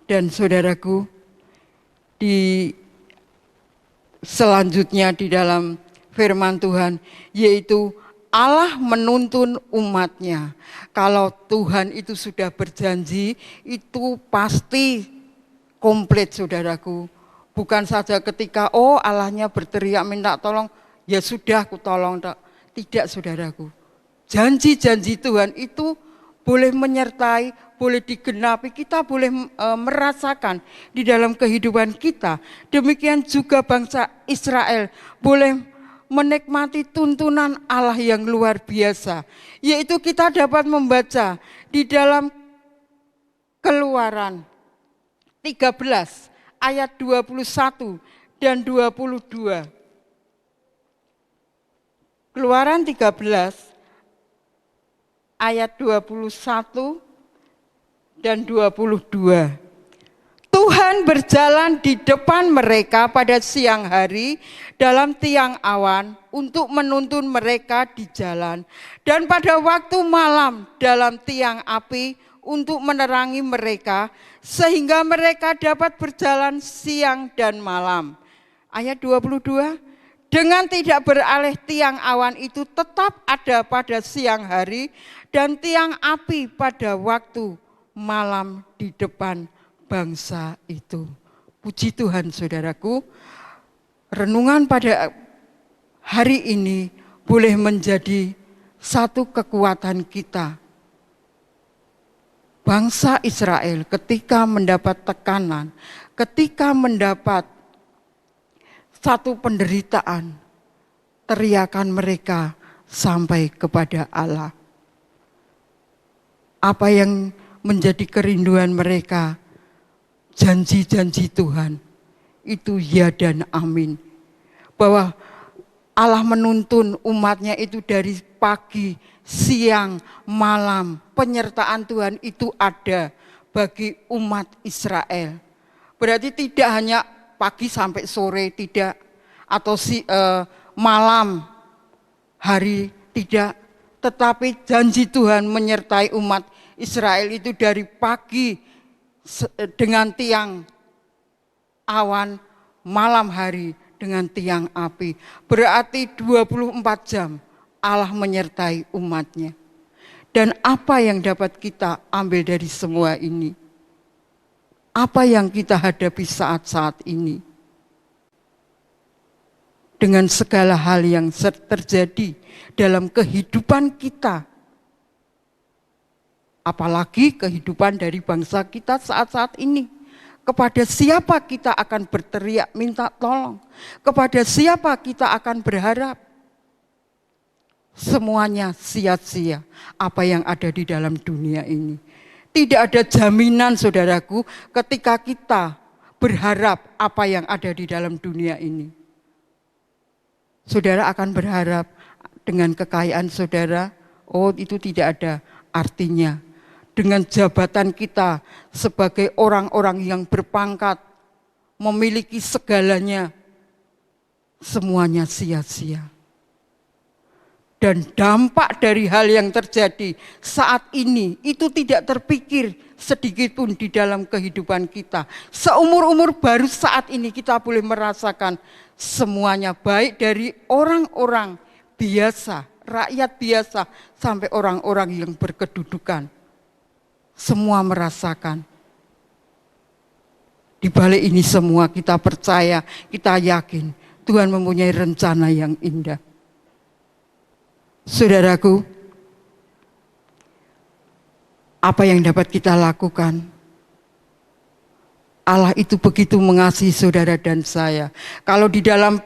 Dan saudaraku, di selanjutnya di dalam firman Tuhan, yaitu Allah menuntun umatnya. Kalau Tuhan itu sudah berjanji, itu pasti komplit saudaraku. Bukan saja ketika Allahnya berteriak minta tolong, ya sudah aku tolong. Tidak saudaraku. Janji-janji Tuhan itu boleh menyertai, boleh digenapi, kita boleh merasakan di dalam kehidupan kita. Demikian juga bangsa Israel boleh menikmati tuntunan Allah yang luar biasa, yaitu kita dapat membaca di dalam Keluaran 13 ayat 21 dan 22. Keluaran 13 ayat 21 dan 22. Tuhan berjalan di depan mereka pada siang hari dalam tiang awan untuk menuntun mereka di jalan, dan pada waktu malam dalam tiang api untuk menerangi mereka, sehingga mereka dapat berjalan siang dan malam. Ayat 22, dengan tidak beralih tiang awan itu tetap ada pada siang hari, dan tiang api pada waktu malam di depan bangsa itu. Puji Tuhan saudaraku, renungan pada hari ini boleh menjadi satu kekuatan kita. Bangsa Israel ketika mendapat tekanan, ketika mendapat satu penderitaan, teriakan mereka sampai kepada Allah. Apa yang menjadi kerinduan mereka? Janji-janji Tuhan itu ya dan amin. Bahwa Allah menuntun umatnya itu dari pagi, siang, malam. Penyertaan Tuhan itu ada bagi umat Israel. Berarti tidak hanya pagi sampai sore, tidak. Atau malam, hari, tidak. Tetapi janji Tuhan menyertai umat Israel itu dari pagi dengan tiang awan, malam hari dengan tiang api. Berarti 24 jam Allah menyertai umatnya. Dan apa yang dapat kita ambil dari semua ini? Apa yang kita hadapi saat-saat ini? Dengan segala hal yang terjadi dalam kehidupan kita, apalagi kehidupan dari bangsa kita saat-saat ini. Kepada siapa kita akan berteriak minta tolong? Kepada siapa kita akan berharap? Semuanya sia-sia apa yang ada di dalam dunia ini. Tidak ada jaminan saudaraku ketika kita berharap apa yang ada di dalam dunia ini. Saudara akan berharap dengan kekayaan saudara, oh itu tidak ada artinya. Dengan jabatan kita sebagai orang-orang yang berpangkat, memiliki segalanya, semuanya sia-sia. Dan dampak dari hal yang terjadi saat ini itu tidak terpikir sedikit pun di dalam kehidupan kita. Seumur-umur baru saat ini kita boleh merasakan semuanya, baik dari orang-orang biasa, rakyat biasa, sampai orang-orang yang berkedudukan. Semua merasakan. Di balik ini semua kita percaya, kita yakin Tuhan mempunyai rencana yang indah. Saudaraku, apa yang dapat kita lakukan? Allah itu begitu mengasihi saudara dan saya. Kalau di dalam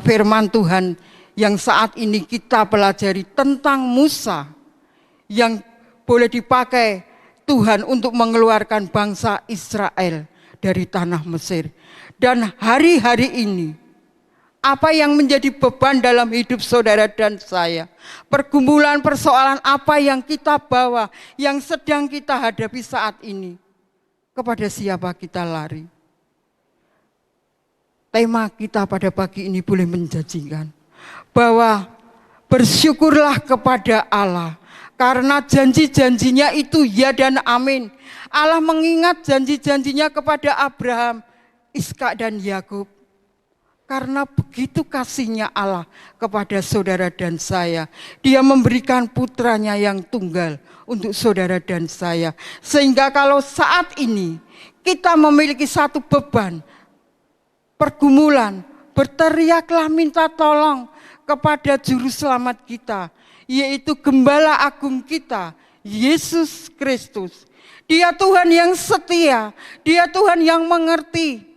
firman Tuhan yang saat ini kita pelajari tentang Musa yang boleh dipakai Tuhan untuk mengeluarkan bangsa Israel dari tanah Mesir. Dan hari-hari ini, apa yang menjadi beban dalam hidup saudara dan saya? Pergumulan, persoalan apa yang kita bawa, yang sedang kita hadapi saat ini? Kepada siapa kita lari? Tema kita pada pagi ini boleh menjanjikan bahwa bersyukurlah kepada Allah. Karena janji-janjinya itu ya dan amin. Allah mengingat janji-janjinya kepada Abraham, Ishak dan Yakub. Karena begitu kasihnya Allah kepada saudara dan saya. Dia memberikan putranya yang tunggal untuk saudara dan saya. Sehingga kalau saat ini kita memiliki satu beban, pergumulan, berteriaklah minta tolong kepada juru selamat kita, yaitu Gembala Agung kita, Yesus Kristus. Dia Tuhan yang setia, Dia Tuhan yang mengerti.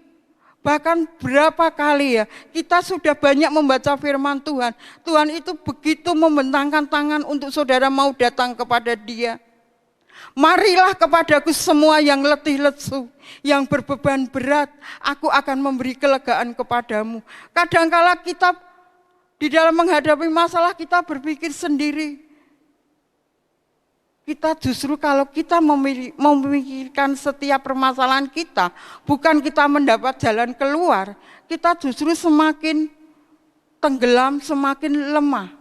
Bahkan berapa kali ya, kita sudah banyak membaca firman Tuhan. Tuhan itu begitu membentangkan tangan untuk saudara mau datang kepada Dia. Marilah kepadaku semua yang letih lesu, yang berbeban berat, aku akan memberi kelegaan kepadamu. Kadangkala kita di dalam menghadapi masalah kita berpikir sendiri. Kita justru kalau kita memikirkan setiap permasalahan kita, bukan kita mendapat jalan keluar, kita justru semakin tenggelam, semakin lemah.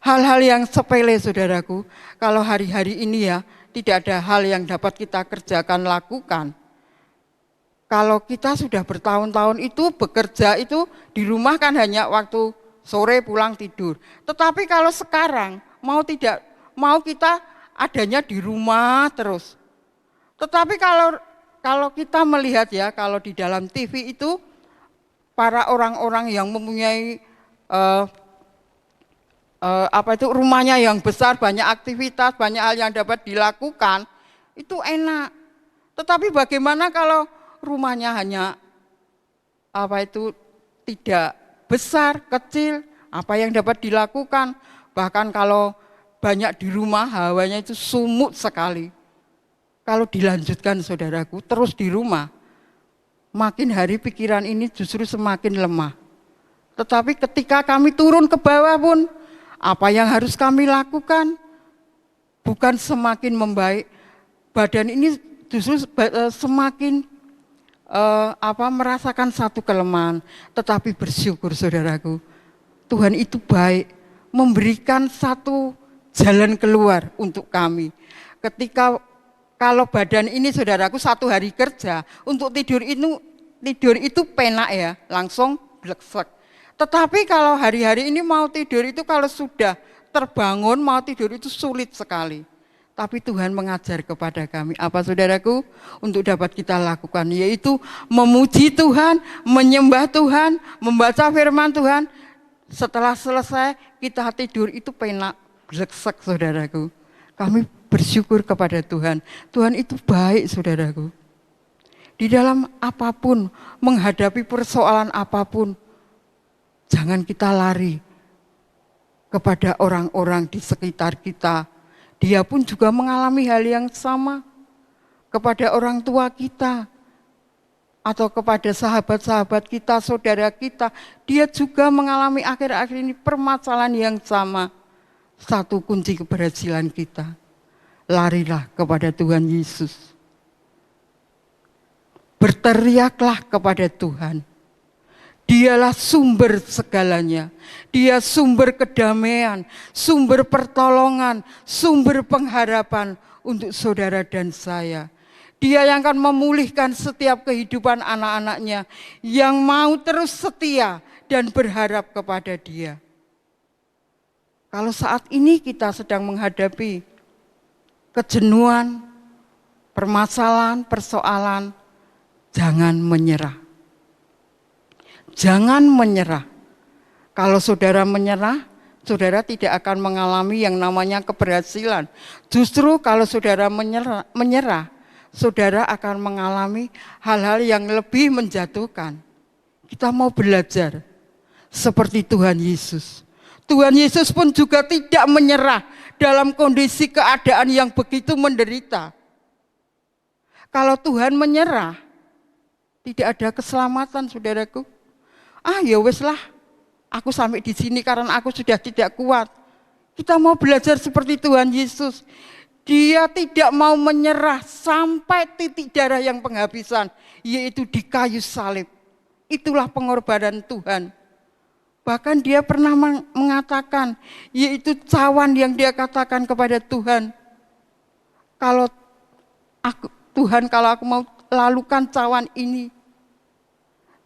Hal-hal yang sepele saudaraku, kalau hari-hari ini ya tidak ada hal yang dapat kita kerjakan, lakukan. Kalau kita sudah bertahun-tahun itu bekerja itu di rumah kan hanya waktu sore pulang tidur. Tetapi kalau sekarang mau kita adanya di rumah terus. Tetapi kalau kita melihat ya, kalau di dalam TV itu para orang-orang yang mempunyai rumahnya yang besar, banyak aktivitas, banyak hal yang dapat dilakukan, itu enak. Tetapi bagaimana kalau rumahnya hanya tidak besar, kecil, apa yang dapat dilakukan? Bahkan kalau banyak di rumah, hawanya itu sumut sekali. Kalau dilanjutkan saudaraku, terus di rumah, makin hari pikiran ini justru semakin lemah. Tetapi ketika kami turun ke bawah pun, apa yang harus kami lakukan? Bukan semakin membaik, badan ini justru semakin merasakan satu kelemahan. Tetapi bersyukur saudaraku, Tuhan itu baik, memberikan satu jalan keluar untuk kami. Kalau badan ini saudaraku satu hari kerja, untuk tidur itu penak ya, langsung bleksek. Tetapi kalau hari-hari ini mau tidur itu kalau sudah terbangun mau tidur itu sulit sekali. Tapi Tuhan mengajar kepada kami, apa saudaraku? Untuk dapat kita lakukan, yaitu memuji Tuhan, menyembah Tuhan, membaca firman Tuhan. Setelah selesai kita tidur itu penak, bleksek saudaraku. Kami bersyukur kepada Tuhan. Tuhan itu baik saudaraku. Di dalam apapun, menghadapi persoalan apapun, jangan kita lari kepada orang-orang di sekitar kita. Dia pun juga mengalami hal yang sama. Kepada orang tua kita, atau kepada sahabat-sahabat kita, saudara kita, dia juga mengalami akhir-akhir ini permasalahan yang sama. Satu kunci keberhasilan kita, larilah kepada Tuhan Yesus. Berteriaklah kepada Tuhan. Dialah sumber segalanya. Dia sumber kedamaian, sumber pertolongan, sumber pengharapan untuk saudara dan saya. Dia yang akan memulihkan setiap kehidupan anak-anaknya yang mau terus setia dan berharap kepada Dia. Kalau saat ini kita sedang menghadapi kejenuhan, permasalahan, persoalan, jangan menyerah. Jangan menyerah. Kalau saudara menyerah, saudara tidak akan mengalami yang namanya keberhasilan. Justru kalau saudara menyerah, saudara akan mengalami hal-hal yang lebih menjatuhkan. Kita mau belajar seperti Tuhan Yesus. Tuhan Yesus pun juga tidak menyerah dalam kondisi keadaan yang begitu menderita. Kalau Tuhan menyerah, tidak ada keselamatan saudaraku. Ya wes lah, aku sampai di sini karena aku sudah tidak kuat. Kita mau belajar seperti Tuhan Yesus. Dia tidak mau menyerah sampai titik darah yang penghabisan, yaitu di kayu salib. Itulah pengorbanan Tuhan. Bahkan dia pernah mengatakan, yaitu cawan yang dia katakan kepada Tuhan, kalau aku mau lalukan cawan ini.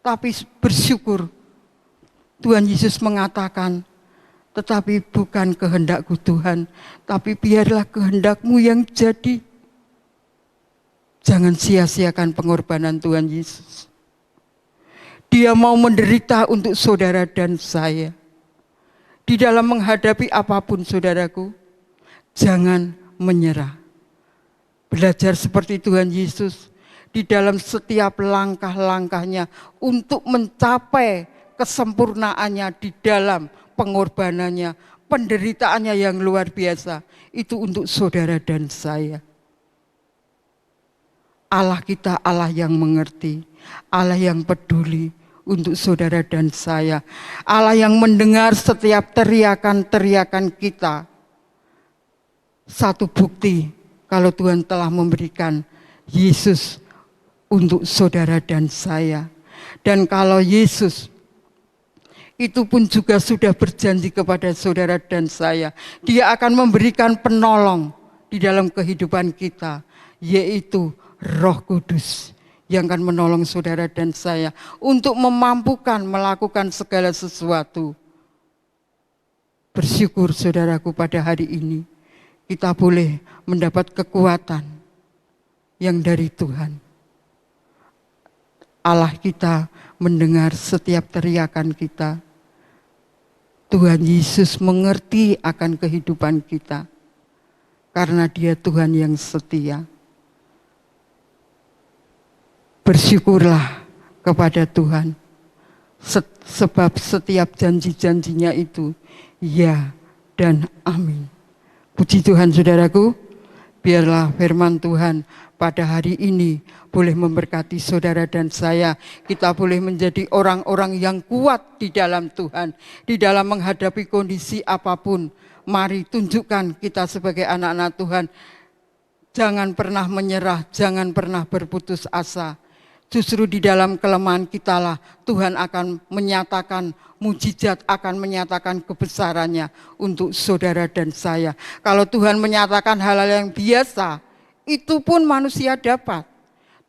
Tapi bersyukur Tuhan Yesus mengatakan, tetapi bukan kehendakku Tuhan, tapi biarlah kehendak-Mu yang jadi. Jangan sia-siakan pengorbanan Tuhan Yesus. Dia mau menderita untuk saudara dan saya. Di dalam menghadapi apapun saudaraku, jangan menyerah. Belajar seperti Tuhan Yesus di dalam setiap langkah-langkahnya untuk mencapai kesempurnaannya di dalam pengorbanannya, penderitaannya yang luar biasa, itu untuk saudara dan saya. Allah kita Allah yang mengerti, Allah yang peduli untuk saudara dan saya. Allah yang mendengar setiap teriakan-teriakan kita. Satu bukti kalau Tuhan telah memberikan Yesus untuk saudara dan saya. Dan kalau Yesus itu pun juga sudah berjanji kepada saudara dan saya, Dia akan memberikan penolong di dalam kehidupan kita, yaitu Roh Kudus yang akan menolong saudara dan saya untuk memampukan melakukan segala sesuatu. Bersyukur saudaraku, pada hari ini kita boleh mendapat kekuatan yang dari Tuhan. Allah kita mendengar setiap teriakan kita. Tuhan Yesus mengerti akan kehidupan kita karena Dia Tuhan yang setia. Bersyukurlah kepada Tuhan, sebab setiap janji-janjinya itu ya dan amin. Puji Tuhan saudaraku, biarlah firman Tuhan pada hari ini boleh memberkati saudara dan saya. Kita boleh menjadi orang-orang yang kuat di dalam Tuhan, di dalam menghadapi kondisi apapun. Mari tunjukkan kita sebagai anak-anak Tuhan, jangan pernah menyerah, jangan pernah berputus asa. Justru di dalam kelemahan kitalah Tuhan akan menyatakan mujizat, akan menyatakan kebesarannya untuk saudara dan saya. Kalau Tuhan menyatakan hal-hal yang biasa, itu pun manusia dapat.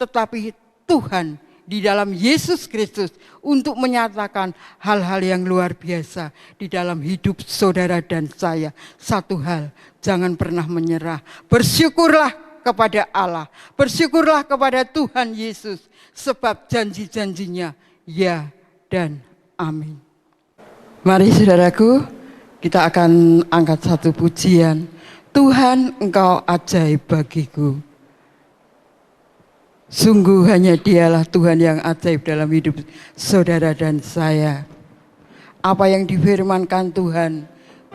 Tetapi Tuhan di dalam Yesus Kristus untuk menyatakan hal-hal yang luar biasa di dalam hidup saudara dan saya. Satu hal, jangan pernah menyerah. Bersyukurlah kepada Allah, bersyukurlah kepada Tuhan Yesus, sebab janji-janjinya ya dan amin. Mari saudaraku, kita akan angkat satu pujian. Tuhan, Engkau ajaib bagiku. Sungguh hanya Dialah Tuhan yang ajaib dalam hidup saudara dan saya. Apa yang difirmankan Tuhan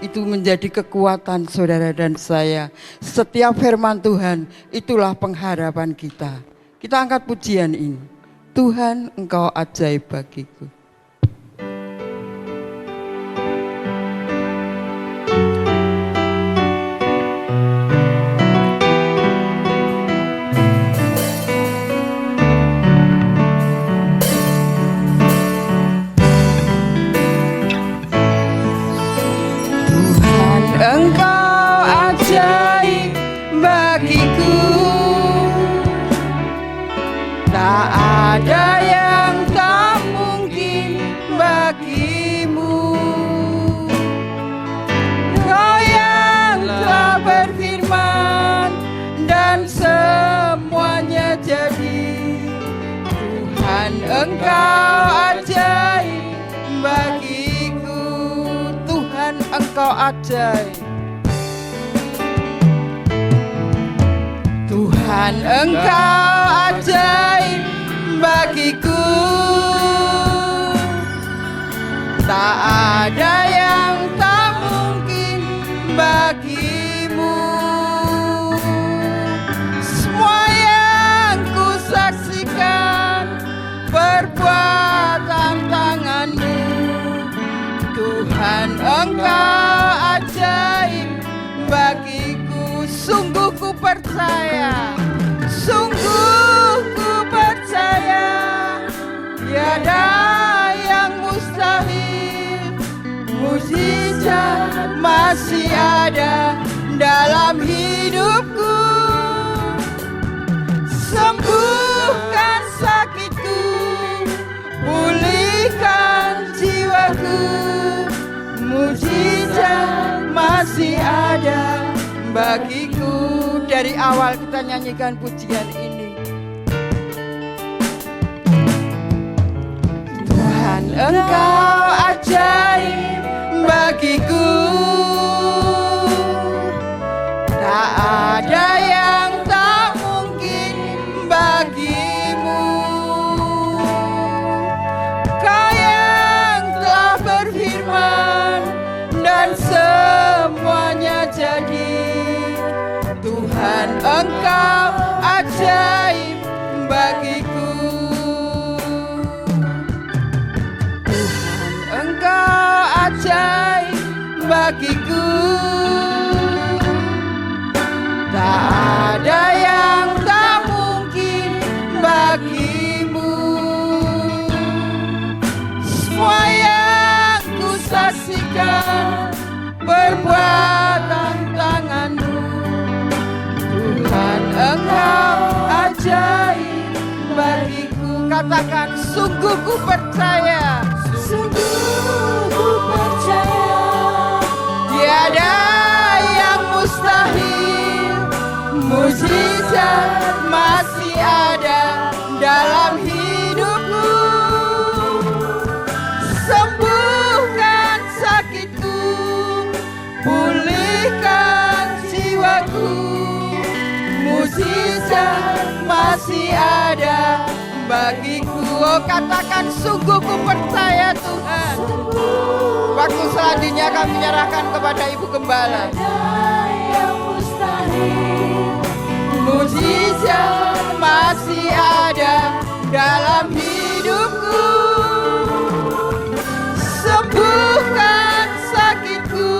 itu menjadi kekuatan saudara dan saya. Setiap firman Tuhan itulah pengharapan kita. Kita angkat pujian ini. Tuhan, Engkau ajaib bagiku. Tuhan, Engkau ajaib bagiku. Tak ada yang tak mungkin bagimu. Kau yang telah berfirman dan semuanya jadi. Tuhan, Engkau ajaib bagiku. Tuhan, Engkau ajaib. Tuhan, Engkau ajaib bagiku. Tak ada yang tak mungkin bagimu. Semua yang ku saksikan perbuatan tangan-Mu. Tuhan, Engkau ajaib bagiku. Sungguh ku percaya, sungguh ku percaya, tiada yang mustahil. Mujizat masih ada dalam hidupku. Sembuhkan sakitku, pulihkan jiwaku. Mujizat masih ada bagiku. Dari awal kita nyanyikan pujian ini. Tuhan, Engkau ajaib bagiku. Tak ada yang tak mungkin bagimu. Kau yang telah berfirman dan Engkau ajaib bagiku. Tuhan, Engkau ajaib bagiku. Tak ada yang tak mungkin bagimu. Semua yang ku saksikan perbuatan tanganmu. Tuhan, Engkau ajaib bagiku. Katakan, sungguh ku percaya. Sungguh ku percaya, Tiada yang mustahil. Mujizat masih ada dalam hidupku. Sembuhkan sakitku, pulihkan jiwaku. Mujizat masih ada bagiku. Oh, katakan, sungguh ku percaya Tuhan. Waktu selanjutnya kami menyerahkan kepada Ibu Gembala. yang mustahil. Mujizat masih ada dalam hidupku. Sembuhkan sakitku,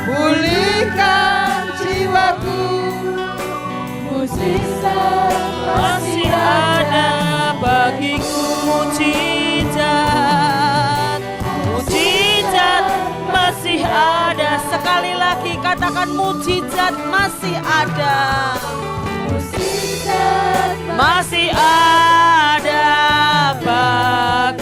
pulihkan jiwaku. Mujizat masih ada bagiku. Mujizat, mujizat masih ada. Sekali lagi katakan, mujizat masih ada. Mujizat Masih ada bagiku.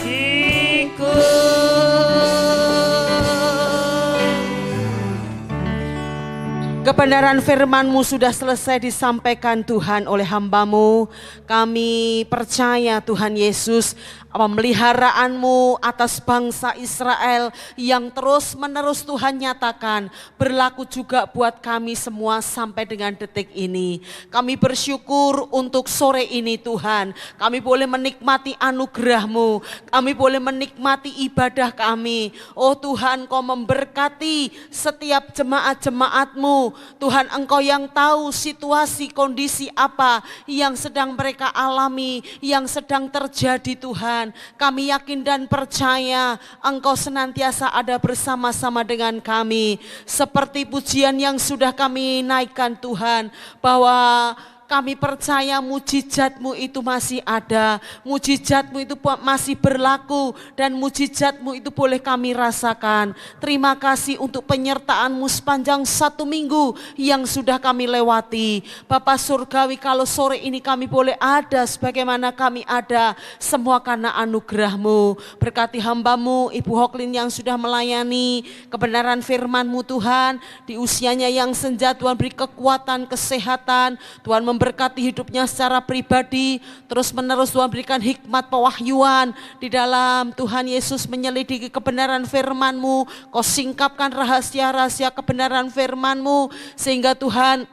Kebenaran firman-Mu sudah selesai disampaikan Tuhan oleh hamba-Mu. Kami percaya Tuhan Yesus, pemeliharaanmu atas bangsa Israel yang terus menerus Tuhan nyatakan berlaku juga buat kami semua sampai dengan detik ini. Kami bersyukur untuk sore ini Tuhan, kami boleh menikmati anugerah-Mu, kami boleh menikmati ibadah kami. Oh Tuhan, Kau memberkati setiap jemaat-jemaat-Mu. Tuhan, Engkau yang tahu situasi kondisi apa yang sedang mereka alami, yang sedang terjadi Tuhan. Kami yakin dan percaya Engkau senantiasa ada bersama-sama dengan kami. Seperti pujian yang sudah kami naikkan Tuhan, bahwa kami percaya mujizat-Mu itu masih ada, mujizat-Mu itu masih berlaku, dan mujizat-Mu itu boleh kami rasakan. Terima kasih untuk penyertaan-Mu sepanjang 1 minggu yang sudah kami lewati. Bapa Surgawi, kalau sore ini kami boleh ada sebagaimana kami ada, semua karena anugerah-Mu. Berkati hamba-Mu Ibu Hoklin yang sudah melayani kebenaran firman-Mu Tuhan, di usianya yang senja Tuhan beri kekuatan, kesehatan, Tuhan memberkati hidupnya secara pribadi, terus menerus Tuhan berikan hikmat pewahyuan di dalam Tuhan Yesus menyelidiki kebenaran firman-Mu. Kau singkapkan rahasia-rahasia kebenaran firman-Mu sehingga Tuhan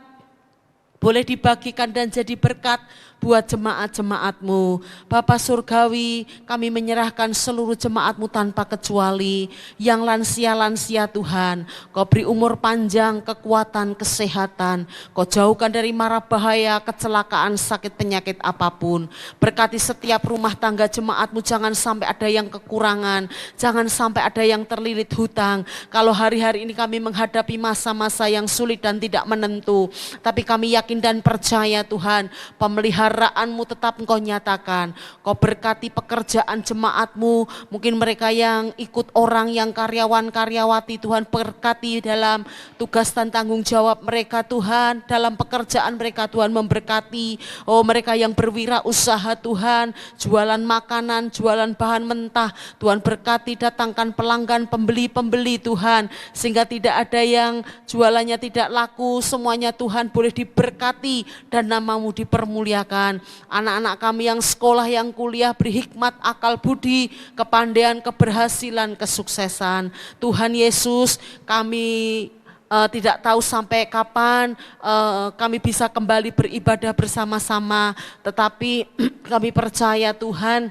boleh dibagikan dan jadi berkat buat jemaat-jemaat-Mu. Bapa Surgawi, kami menyerahkan seluruh jemaat-Mu tanpa kecuali, yang lansia-lansia Tuhan, Kau beri umur panjang, kekuatan, kesehatan, Kau jauhkan dari mara bahaya, kecelakaan, sakit, penyakit apapun. Berkati setiap rumah tangga jemaat-Mu, jangan sampai ada yang kekurangan, jangan sampai ada yang terlilit hutang. Kalau hari-hari ini kami menghadapi masa-masa yang sulit dan tidak menentu, tapi kami yakin dan percaya Tuhan, pemeliharaanmu tetap Engkau nyatakan. Kau berkati pekerjaan jemaat-Mu, mungkin mereka yang ikut orang, yang karyawan-karyawati Tuhan, berkati dalam tugas dan tanggung jawab mereka Tuhan, dalam pekerjaan mereka Tuhan memberkati. Oh, mereka yang berwirausaha Tuhan, jualan makanan, jualan bahan mentah, Tuhan berkati, datangkan pelanggan, pembeli-pembeli Tuhan, sehingga tidak ada yang jualannya tidak laku, semuanya Tuhan boleh diberkati dan nama-Mu dipermuliakan. Anak-anak kami yang sekolah, yang kuliah, beri hikmat, akal budi, kepandaian, keberhasilan, kesuksesan. Tuhan Yesus, kami tidak tahu sampai kapan kami bisa kembali beribadah bersama-sama, tetapi kami percaya Tuhan,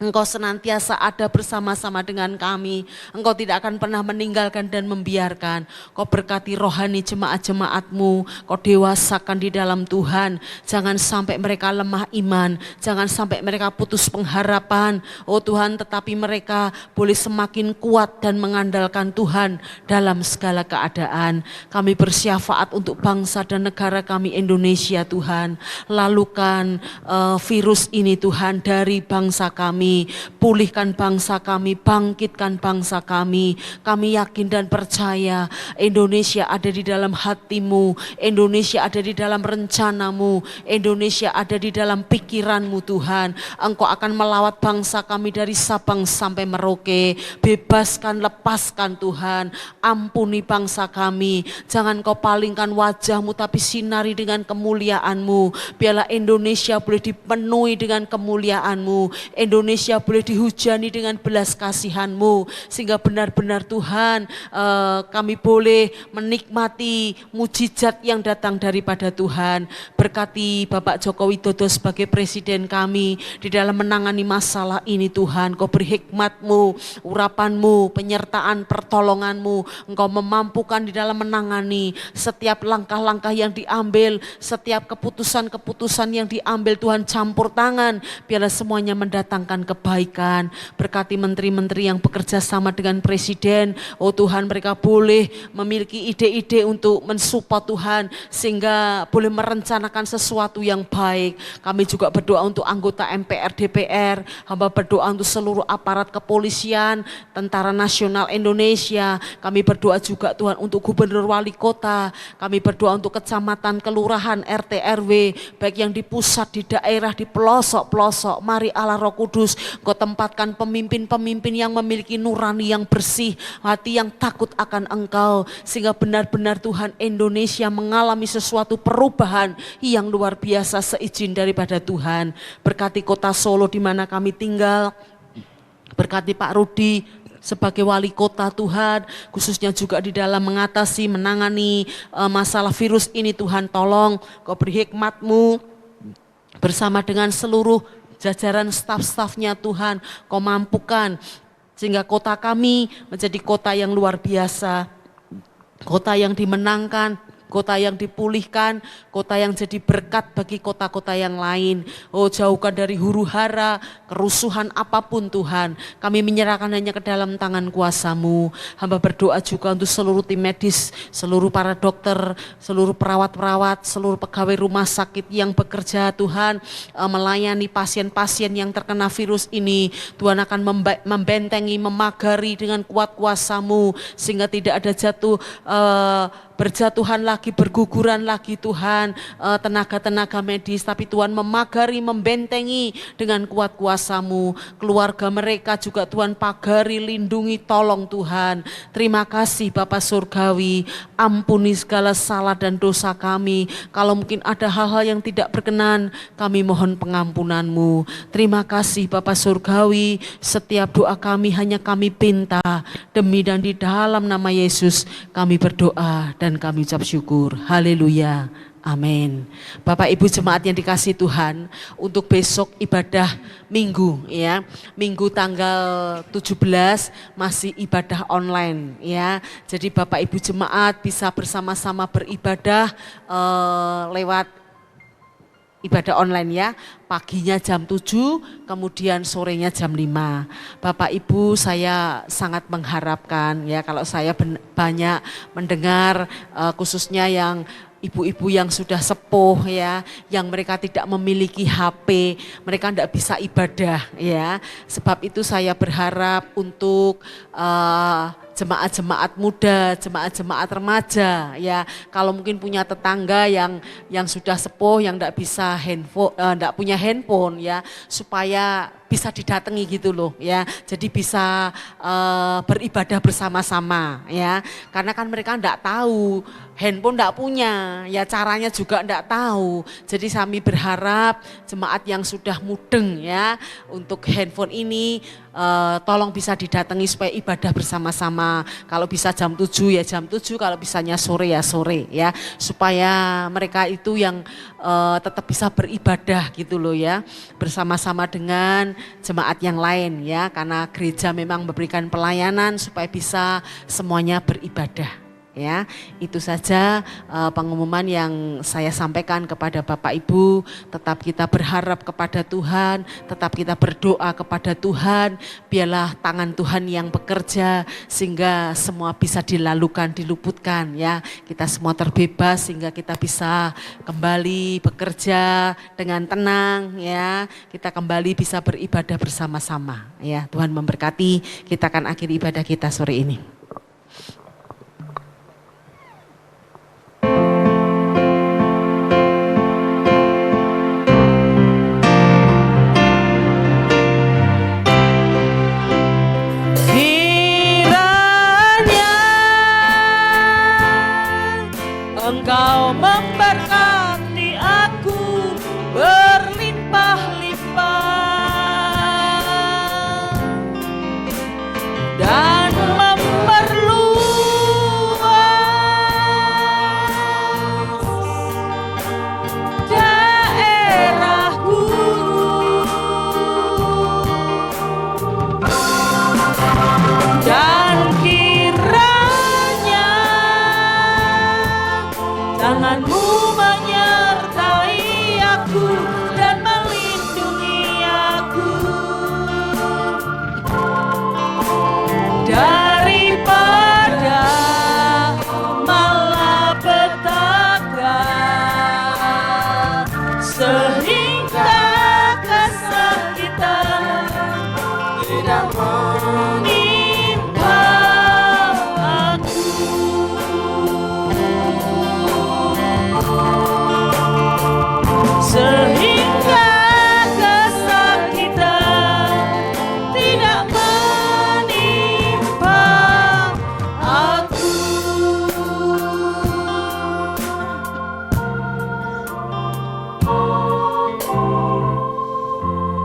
Engkau senantiasa ada bersama-sama dengan kami. Engkau tidak akan pernah meninggalkan dan membiarkan. Kau berkati rohani jemaat-jemaat-Mu. Kau dewasakan di dalam Tuhan. Jangan sampai mereka lemah iman. Jangan sampai mereka putus pengharapan. Oh Tuhan, tetapi mereka boleh semakin kuat dan mengandalkan Tuhan dalam segala keadaan. Kami bersyafaat untuk bangsa dan negara kami Indonesia Tuhan. Lalukan virus ini Tuhan dari bangsa kami. Pulihkan bangsa kami, bangkitkan bangsa kami. Kami yakin dan percaya Indonesia ada di dalam hati-Mu, Indonesia ada di dalam rencana-Mu, Indonesia ada di dalam pikiran-Mu Tuhan. Engkau akan melawat bangsa kami dari Sabang sampai Merauke. Bebaskan, lepaskan Tuhan. Ampuni bangsa kami. Jangan Kau palingkan wajah-Mu tapi sinari dengan kemuliaan-Mu. Biarlah Indonesia boleh dipenuhi dengan kemuliaan-Mu. Indonesia boleh dihujani dengan belas kasihan-Mu, sehingga benar-benar Tuhan kami boleh menikmati mujizat yang datang daripada Tuhan. Berkati Bapak Joko Widodo sebagai presiden kami di dalam menangani masalah ini Tuhan. Kau beri hikmat-Mu, urapan-Mu, penyertaan, pertolongan-Mu. Engkau memampukan di dalam menangani setiap langkah-langkah yang diambil, setiap keputusan-keputusan yang diambil Tuhan, campur tangan, biarlah semuanya mendatangkan kebaikan. Berkati menteri-menteri yang bekerja sama dengan presiden. Oh Tuhan, mereka boleh memiliki ide-ide untuk mensupport Tuhan sehingga boleh merencanakan sesuatu yang baik. Kami juga berdoa untuk anggota MPR, DPR. Hamba berdoa untuk seluruh aparat kepolisian, Tentara Nasional Indonesia. Kami berdoa juga Tuhan untuk gubernur wali kota. Kami berdoa untuk kecamatan, kelurahan, RT, RW, baik yang di pusat, di daerah, di pelosok-pelosok. Mari Allah Roh Kudus, Kau tempatkan pemimpin-pemimpin yang memiliki nurani yang bersih, hati yang takut akan Engkau, sehingga benar-benar Tuhan Indonesia mengalami sesuatu perubahan yang luar biasa seizin daripada Tuhan. Berkati kota Solo di mana kami tinggal, berkati Pak Rudi sebagai wali kota Tuhan, khususnya juga di dalam mengatasi, menangani masalah virus ini Tuhan. Tolong Kau beri hikmat-Mu bersama dengan seluruh jajaran staf-stafnya Tuhan. Kau mampukan sehingga kota kami menjadi kota yang luar biasa, kota yang dimenangkan, kota yang dipulihkan, kota yang jadi berkat bagi kota-kota yang lain. Oh, jauhkan dari huru-hara, kerusuhan apapun Tuhan. Kami menyerahkan hanya ke dalam tangan kuasa-Mu. Hamba berdoa juga untuk seluruh tim medis, seluruh para dokter, seluruh perawat-perawat, seluruh pegawai rumah sakit yang bekerja Tuhan, melayani pasien-pasien yang terkena virus ini. Tuhan akan membentengi, memagari dengan kuat kuasa-Mu sehingga tidak ada berjatuhan lagi, berguguran lagi Tuhan tenaga-tenaga medis, tapi Tuhan memagari, membentengi dengan kuat kuasa-Mu. Keluarga mereka juga Tuhan pagari, lindungi, tolong Tuhan. Terima kasih Bapa Surgawi, ampuni segala salah dan dosa kami. Kalau mungkin ada hal-hal yang tidak berkenan, kami mohon pengampunan-Mu. Terima kasih Bapa Surgawi, setiap doa kami hanya kami pinta demi dan di dalam nama Yesus kami berdoa dan kami ucap syukur. Haleluya. Amin. Bapak Ibu jemaat yang dikasihi Tuhan, untuk besok ibadah Minggu ya. Minggu tanggal 17 masih ibadah online ya. Jadi Bapak Ibu jemaat bisa bersama-sama beribadah lewat ibadah online ya. Paginya jam 7, kemudian sorenya jam 5. Bapak Ibu, saya sangat mengharapkan ya, kalau saya banyak mendengar khususnya yang ibu-ibu yang sudah sepuh ya, yang mereka tidak memiliki HP, mereka tidak bisa ibadah ya. Sebab itu saya berharap untuk jemaat-jemaat muda, jemaat-jemaat remaja ya, kalau mungkin punya tetangga yang sudah sepuh, yang tidak bisa handphone, tidak punya handphone ya, supaya bisa didatangi gitu loh ya, jadi bisa beribadah bersama-sama ya, karena kan mereka tidak tahu, handphone tidak punya ya, caranya juga tidak tahu. Jadi kami berharap jemaat yang sudah mudeng ya untuk handphone ini tolong bisa didatangi supaya ibadah bersama-sama. Kalau bisa jam 7 ya jam 7, kalau bisanya sore ya sore ya. Supaya mereka itu yang tetap bisa beribadah gitu loh ya. Bersama-sama dengan jemaat yang lain ya. Karena gereja memang memberikan pelayanan supaya bisa semuanya beribadah. Ya, itu saja pengumuman yang saya sampaikan kepada Bapak Ibu. Tetap kita berharap kepada Tuhan, tetap kita berdoa kepada Tuhan, biarlah tangan Tuhan yang bekerja sehingga semua bisa dilalukan, diluputkan ya. Kita semua terbebas sehingga kita bisa kembali bekerja dengan tenang ya. Kita kembali bisa beribadah bersama-sama ya. Tuhan memberkati, kita akan akhiri ibadah kita sore ini. Engkau memberkati aku berlimpah-limpah dan memperluas daerahku dan tanganmu menyertai aku dan melindungi aku daripada malapetaka, sehingga kesakitan tidak menimpa aku. Sehingga kesakitan tidak menimpa aku.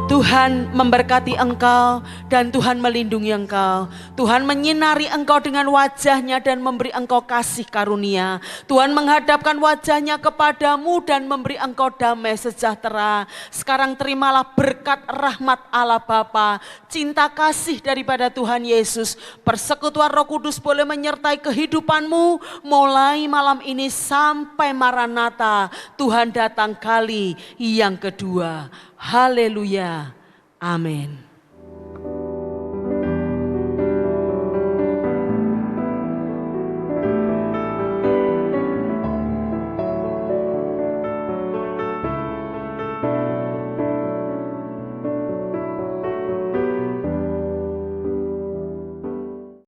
Tuhan memberkati engkau dan Tuhan melindungi engkau. Tuhan menyinari engkau dengan wajahnya dan memberi engkau kasih karunia. Tuhan menghadapkan wajahnya kepadamu dan memberi engkau damai sejahtera. Sekarang terimalah berkat rahmat Allah Bapa, cinta kasih daripada Tuhan Yesus. Persekutuan Roh Kudus boleh menyertai kehidupanmu mulai malam ini sampai Maranatha. Tuhan datang kali yang kedua. Haleluya. Amin.